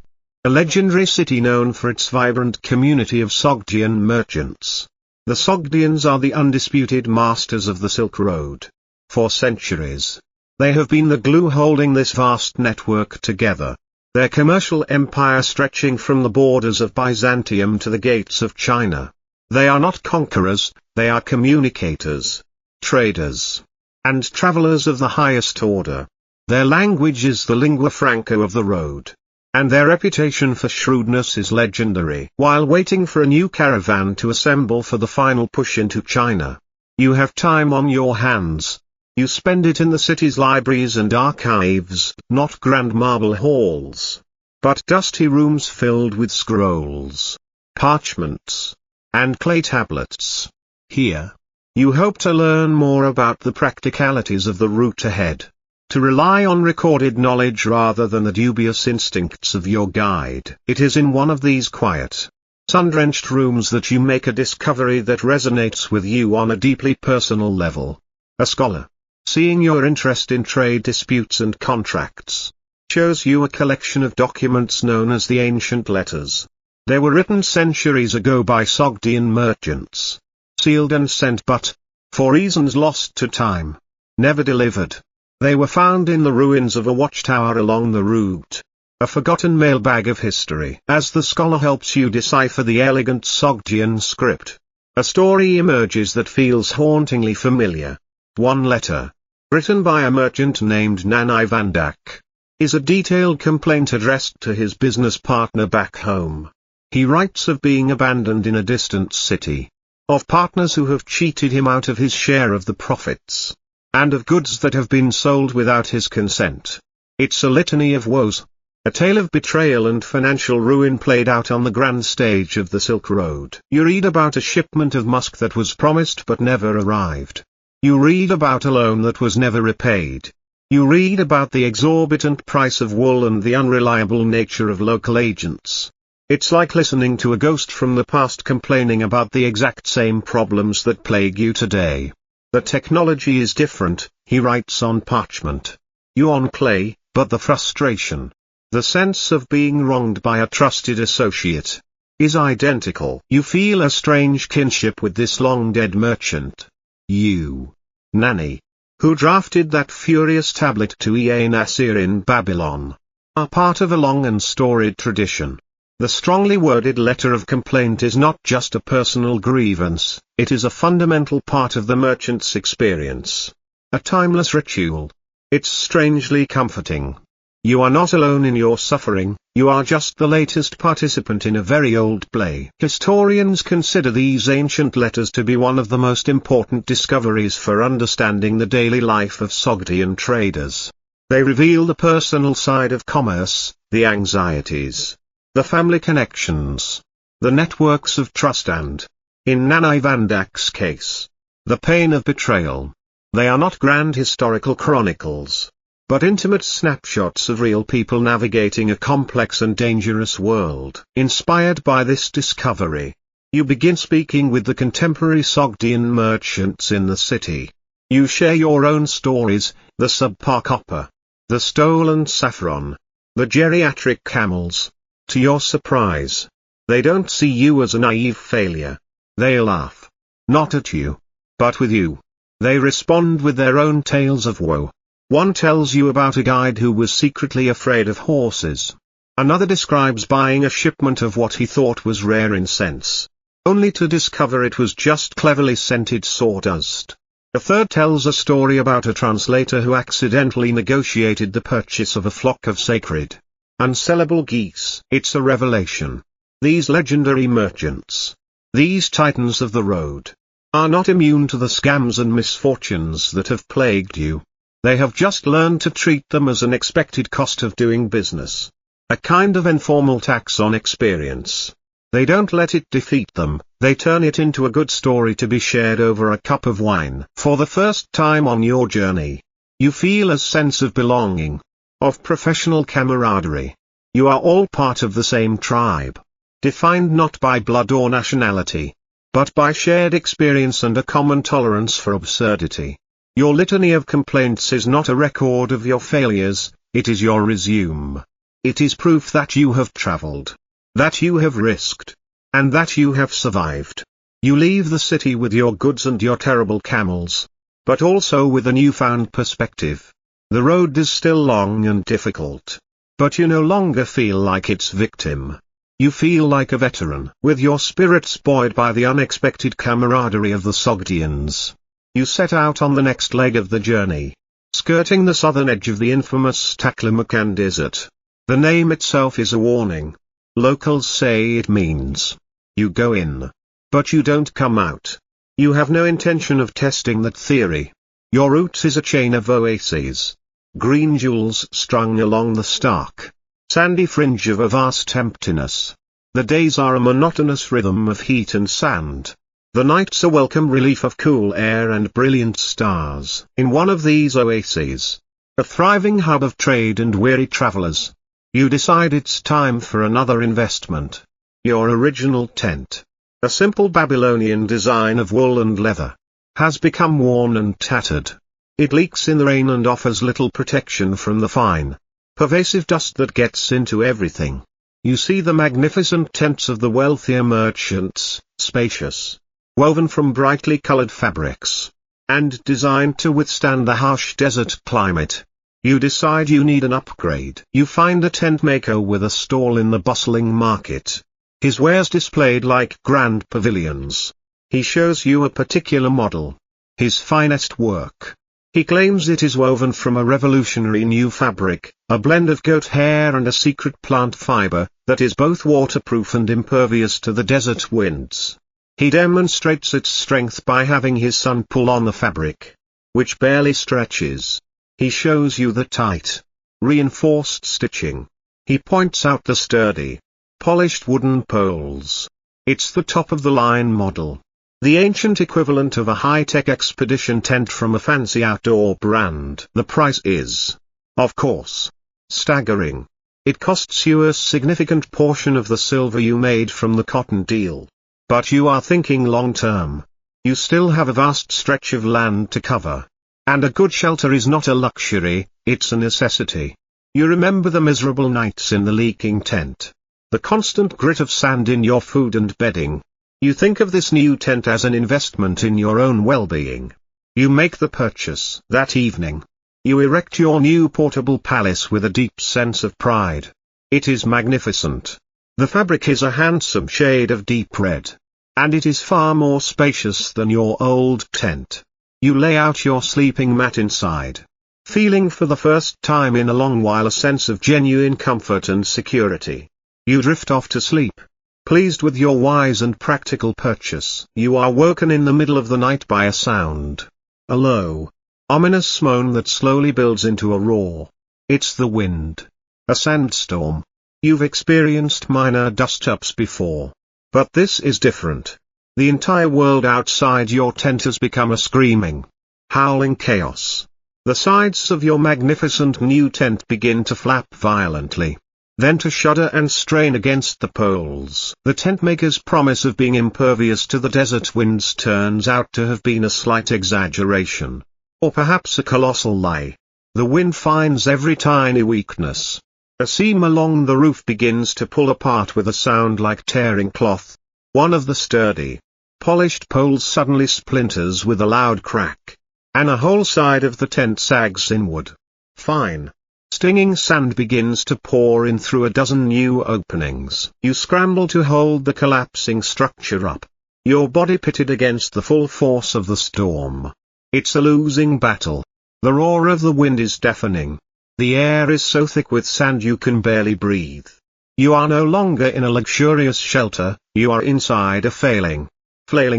A legendary city known for its vibrant community of Sogdian merchants. The Sogdians are the undisputed masters of the Silk Road. For centuries, they have been the glue holding this vast network together. Their commercial empire stretching from the borders of Byzantium to the gates of China. They are not conquerors, they are communicators, traders, and travelers of the highest order. Their language is the lingua franca of the road, and their reputation for shrewdness is legendary. While waiting for a new caravan to assemble for the final push into China, you have time on your hands. You spend it in the city's libraries and archives, not grand marble halls, but dusty rooms filled with scrolls, parchments, and clay tablets. Here, you hope to learn more about the practicalities of the route ahead, to rely on recorded knowledge rather than the dubious instincts of your guide. It is in one of these quiet, sun-drenched rooms that you make a discovery that resonates with you on a deeply personal level. A scholar, seeing your interest in trade disputes and contracts, shows you a collection of documents known as the ancient letters. They were written centuries ago by Sogdian merchants, sealed and sent but, for reasons lost to time, never delivered. They were found in the ruins of a watchtower along the route, a forgotten mailbag of history. As the scholar helps you decipher the elegant Sogdian script, a story emerges that feels hauntingly familiar. One letter, written by a merchant named Nanai Vandak, is a detailed complaint addressed to his business partner back home. He writes of being abandoned in a distant city, of partners who have cheated him out of his share of the profits, and of goods that have been sold without his consent. It's a litany of woes, a tale of betrayal and financial ruin played out on the grand stage of the Silk Road. You read about a shipment of musk that was promised but never arrived. You read about a loan that was never repaid. You read about the exorbitant price of wool and the unreliable nature of local agents. It's like listening to a ghost from the past complaining about the exact same problems that plague you today. The technology is different, he writes on parchment. You on clay, but the frustration, the sense of being wronged by a trusted associate, is identical. You feel a strange kinship with this long-dead merchant. You, Nanny, who drafted that furious tablet to ea-nasir in Babylon, are part of a long and storied tradition. The strongly worded letter of complaint is not just a personal grievance, it is a fundamental part of the merchant's experience. A timeless ritual. It's strangely comforting. You are not alone in your suffering, you are just the latest participant in a very old play. Historians consider these ancient letters to be one of the most important discoveries for understanding the daily life of Sogdian traders. They reveal the personal side of commerce, the anxieties, the family connections, the networks of trust and, in Nanai Vandak's case, the pain of betrayal. They are not grand historical chronicles, but intimate snapshots of real people navigating a complex and dangerous world. Inspired by this discovery, you begin speaking with the contemporary Sogdian merchants in the city. You share your own stories, the subpar copper, the stolen saffron, the geriatric camels. To your surprise, they don't see you as a naive failure. They laugh. Not at you, but with you. They respond with their own tales of woe. One tells you about a guide who was secretly afraid of horses. Another describes buying a shipment of what he thought was rare incense, only to discover it was just cleverly scented sawdust. A third tells a story about a translator who accidentally negotiated the purchase of a flock of sacred, unsellable geese. It's a revelation. These legendary merchants, these titans of the road, are not immune to the scams and misfortunes that have plagued you. They have just learned to treat them as an expected cost of doing business. A kind of informal tax on experience. They don't let it defeat them, they turn it into a good story to be shared over a cup of wine. For the first time on your journey, you feel a sense of belonging, of professional camaraderie. You are all part of the same tribe, defined not by blood or nationality, but by shared experience and a common tolerance for absurdity. Your litany of complaints is not a record of your failures, it is your resume. It is proof that you have traveled, that you have risked, and that you have survived. You leave the city with your goods and your terrible camels, but also with a newfound perspective. The road is still long and difficult, but you no longer feel like its victim. You feel like a veteran. With your spirits buoyed by the unexpected camaraderie of the Sogdians, you set out on the next leg of the journey, skirting the southern edge of the infamous Taklamakan Desert. The name itself is a warning. Locals say it means, you go in, but you don't come out. You have no intention of testing that theory. Your route is a chain of oases, green jewels strung along the stark, sandy fringe of a vast emptiness. The days are a monotonous rhythm of heat and sand. The nights a welcome relief of cool air and brilliant stars. In one of these oases, a thriving hub of trade and weary travelers, you decide it's time for another investment. Your original tent, a simple Babylonian design of wool and leather, has become worn and tattered. It leaks in the rain and offers little protection from the fine, pervasive dust that gets into everything. You see the magnificent tents of the wealthier merchants, spacious, woven from brightly colored fabrics, and designed to withstand the harsh desert climate. You decide you need an upgrade. You find a tent maker with a stall in the bustling market. His wares displayed like grand pavilions. He shows you a particular model, his finest work. He claims it is woven from a revolutionary new fabric, a blend of goat hair and a secret plant fiber, that is both waterproof and impervious to the desert winds. He demonstrates its strength by having his son pull on the fabric, which barely stretches. He shows you the tight, reinforced stitching. He points out the sturdy, polished wooden poles. It's the top-of-the-line model. The ancient equivalent of a high-tech expedition tent from a fancy outdoor brand. The price is, of course, staggering. It costs you a significant portion of the silver you made from the cotton deal. But you are thinking long-term. You still have a vast stretch of land to cover. And a good shelter is not a luxury, it's a necessity. You remember the miserable nights in the leaking tent, the constant grit of sand in your food and bedding. You think of this new tent as an investment in your own well-being. You make the purchase that evening. You erect your new portable palace with a deep sense of pride. It is magnificent. The fabric is a handsome shade of deep red. And it is far more spacious than your old tent. You lay out your sleeping mat inside, feeling for the first time in a long while a sense of genuine comfort and security. You drift off to sleep, pleased with your wise and practical purchase. You are woken in the middle of the night by a sound, a low, ominous moan that slowly builds into a roar. It's the wind, a sandstorm. You've experienced minor dust-ups before, but this is different. The entire world outside your tent has become a screaming, howling chaos. The sides of your magnificent new tent begin to flap violently, then to shudder and strain against the poles. The tent maker's promise of being impervious to the desert winds turns out to have been a slight exaggeration, or perhaps a colossal lie. The wind finds every tiny weakness. A seam along the roof begins to pull apart with a sound like tearing cloth. One of the sturdy, polished poles suddenly splinters with a loud crack, and a whole side of the tent sags inward. Fine, stinging sand begins to pour in through a dozen new openings. You scramble to hold the collapsing structure up, your body pitted against the full force of the storm. It's a losing battle. The roar of the wind is deafening. The air is so thick with sand you can barely breathe. You are no longer in a luxurious shelter, you are inside a flailing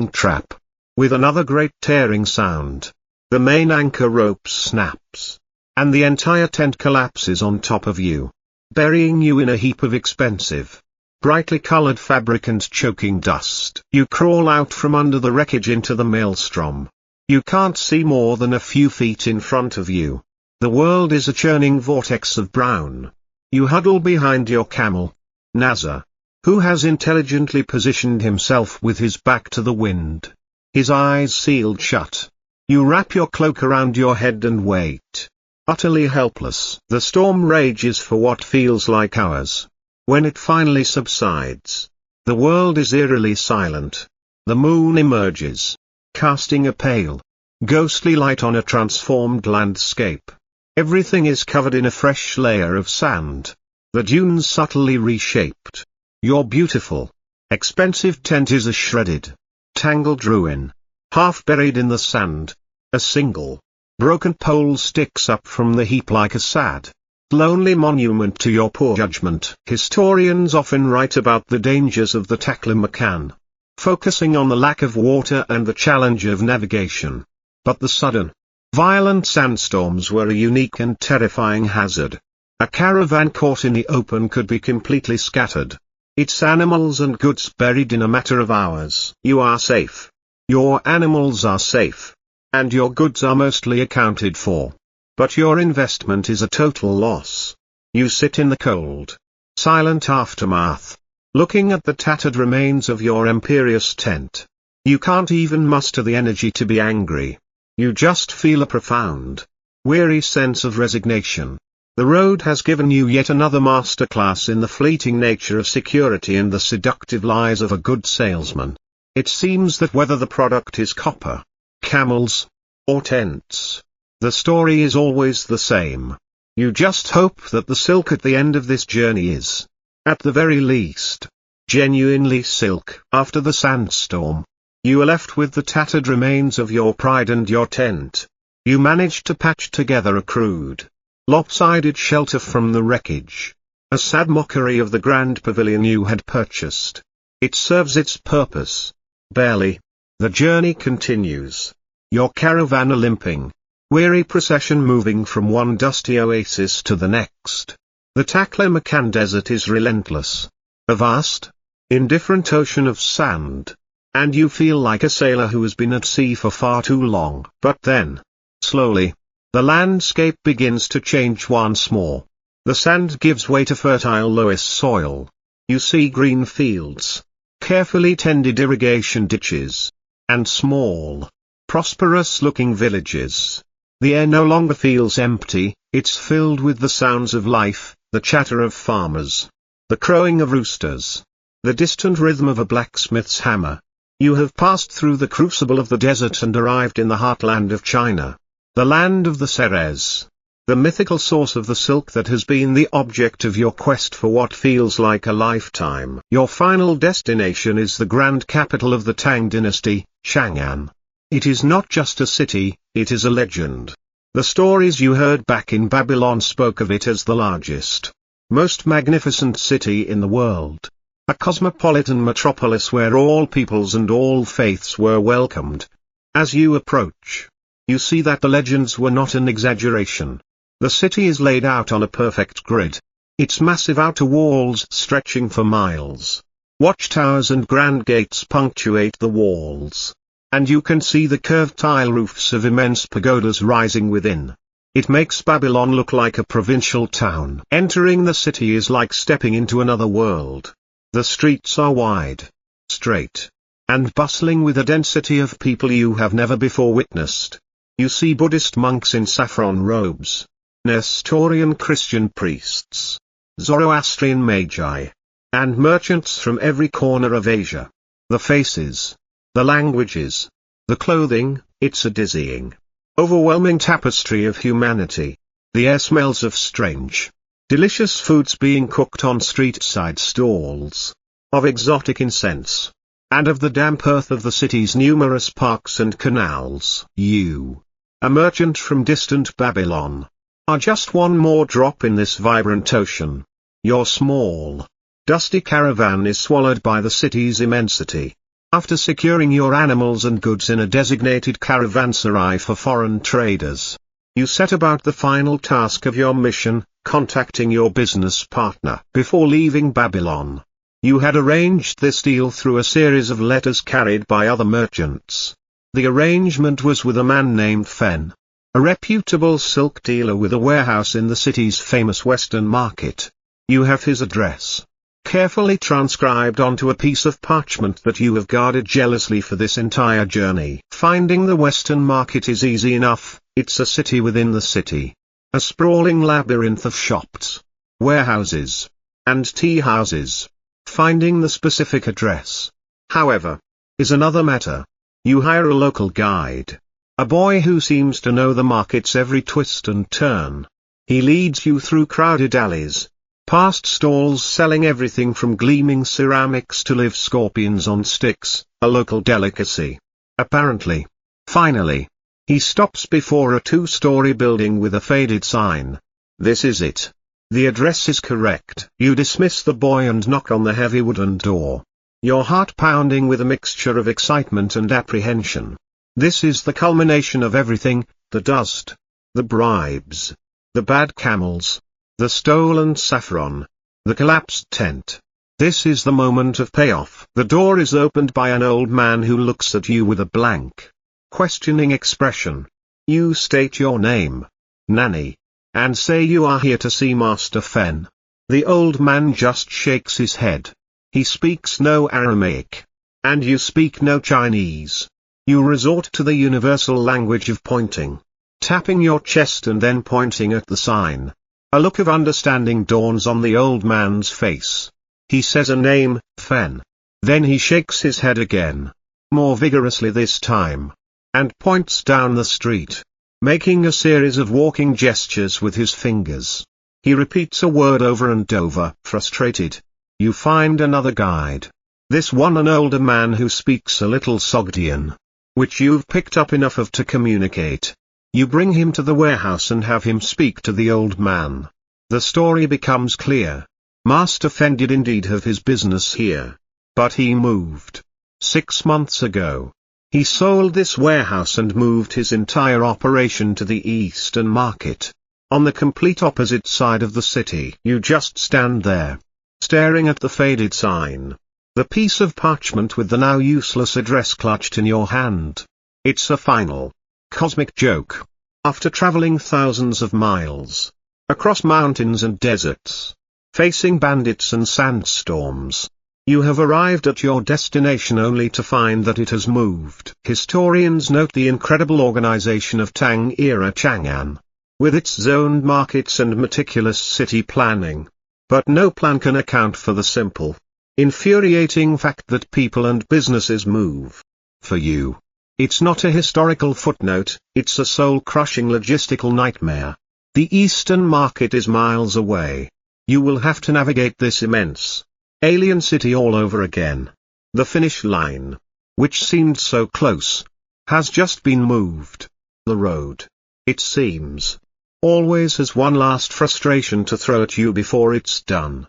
trap. With another great tearing sound, the main anchor rope snaps, and the entire tent collapses on top of you, burying you in a heap of expensive, brightly colored fabric and choking dust. You crawl out from under the wreckage into the maelstrom. You can't see more than a few feet in front of you. The world is a churning vortex of brown. You huddle behind your camel, Nasir, who has intelligently positioned himself with his back to the wind, his eyes sealed shut. You wrap your cloak around your head and wait, utterly helpless. The storm rages for what feels like hours. When it finally subsides, the world is eerily silent. The moon emerges, casting a pale, ghostly light on a transformed landscape. Everything is covered in a fresh layer of sand, the dunes subtly reshaped. Your beautiful, expensive tent is a shredded, tangled ruin, half buried in the sand. A single, broken pole sticks up from the heap like a sad, lonely monument to your poor judgment. Historians often write about the dangers of the chang'an, focusing on the lack of water and the challenge of navigation. But the sudden, violent sandstorms were a unique and terrifying hazard. A caravan caught in the open could be completely scattered, its animals and goods buried in a matter of hours. You are safe. Your animals are safe. And your goods are mostly accounted for. But your investment is a total loss. You sit in the cold, silent aftermath, looking at the tattered remains of your imperious tent. You can't even muster the energy to be angry. You just feel a profound, weary sense of resignation. The road has given you yet another masterclass in the fleeting nature of security and the seductive lies of a good salesman. It seems that whether the product is copper, camels, or tents, the story is always the same. You just hope that the silk at the end of this journey is, at the very least, genuinely silk. After the sandstorm, you are left with the tattered remains of your pride and your tent. You managed to patch together a crude, lopsided shelter from the wreckage, a sad mockery of the grand pavilion you had purchased. It serves its purpose, barely. The journey continues, your caravan a limping, weary procession moving from one dusty oasis to the next. The Taklamakan Desert is relentless, a vast, indifferent ocean of sand, and you feel like a sailor who has been at sea for far too long. But then, slowly, the landscape begins to change once more. The sand gives way to fertile loess soil. You see green fields, carefully tended irrigation ditches, and small, prosperous-looking villages. The air no longer feels empty, it's filled with the sounds of life, the chatter of farmers, the crowing of roosters, the distant rhythm of a blacksmith's hammer. You have passed through the crucible of the desert and arrived in the heartland of China, the land of the Ceres, the mythical source of the silk that has been the object of your quest for what feels like a lifetime. Your final destination is the grand capital of the Tang dynasty, Chang'an. It is not just a city, it is a legend. The stories you heard back in Babylon spoke of it as the largest, most magnificent city in the world. A cosmopolitan metropolis where all peoples and all faiths were welcomed. As you approach, you see that the legends were not an exaggeration. The city is laid out on a perfect grid. Its massive outer walls stretching for miles. Watchtowers and grand gates punctuate the walls. And you can see the curved tile roofs of immense pagodas rising within. It makes Babylon look like a provincial town. Entering the city is like stepping into another world. The streets are wide, straight, and bustling with a density of people you have never before witnessed. You see Buddhist monks in saffron robes, Nestorian Christian priests, Zoroastrian magi, and merchants from every corner of Asia. The faces, the languages, the clothing, it's a dizzying, overwhelming tapestry of humanity. The air smells of strange, delicious foods being cooked on street-side stalls, of exotic incense, and of the damp earth of the city's numerous parks and canals. You, a merchant from distant Babylon, are just one more drop in this vibrant ocean. Your small, dusty caravan is swallowed by the city's immensity. After securing your animals and goods in a designated caravanserai for foreign traders, you set about the final task of your mission, contacting your business partner. Before leaving Babylon, you had arranged this deal through a series of letters carried by other merchants. The arrangement was with a man named Fen, a reputable silk dealer with a warehouse in the city's famous Western Market. You have his address, carefully transcribed onto a piece of parchment that you have guarded jealously for this entire journey. Finding the Western Market is easy enough, it's a city within the city. A sprawling labyrinth of shops, warehouses, and tea houses. Finding the specific address, however, is another matter. You hire a local guide, a boy who seems to know the market's every twist and turn. He leads you through crowded alleys, past stalls selling everything from gleaming ceramics to live scorpions on sticks, a local delicacy. Apparently. Finally, he stops before a two-story building with a faded sign. This is it. The address is correct. You dismiss the boy and knock on the heavy wooden door, your heart pounding with a mixture of excitement and apprehension. This is the culmination of everything: the dust, the bribes, the bad camels, the stolen saffron, the collapsed tent. This is the moment of payoff. The door is opened by an old man who looks at you with a blank, questioning expression. You state your name, Nanny, and say you are here to see Master Fen. The old man just shakes his head. He speaks no Aramaic. And you speak no Chinese. You resort to the universal language of pointing. Tapping your chest and then pointing at the sign. A look of understanding dawns on the old man's face. He says a name, Fen. Then he shakes his head again. More vigorously this time. And points down the street. Making a series of walking gestures with his fingers. He repeats a word over and over, frustrated. You find another guide. This one an older man who speaks a little Sogdian. Which you've picked up enough of to communicate. You bring him to the warehouse and have him speak to the old man. The story becomes clear. Master Fen did indeed have his business here. But he moved. 6 months ago. He sold this warehouse and moved his entire operation to the Eastern Market. On the complete opposite side of the city. You just stand there. Staring at the faded sign. The piece of parchment with the now useless address clutched in your hand. It's a final, cosmic joke. After traveling thousands of miles, across mountains and deserts, facing bandits and sandstorms, you have arrived at your destination only to find that it has moved. Historians note the incredible organization of Tang era Chang'an, with its zoned markets and meticulous city planning. But no plan can account for the simple, infuriating fact that people and businesses move. For you, it's not a historical footnote, it's a soul-crushing logistical nightmare. The Eastern Market is miles away. You will have to navigate this immense, alien city all over again. The finish line, which seemed so close, has just been moved. The road, it seems, always has one last frustration to throw at you before it's done.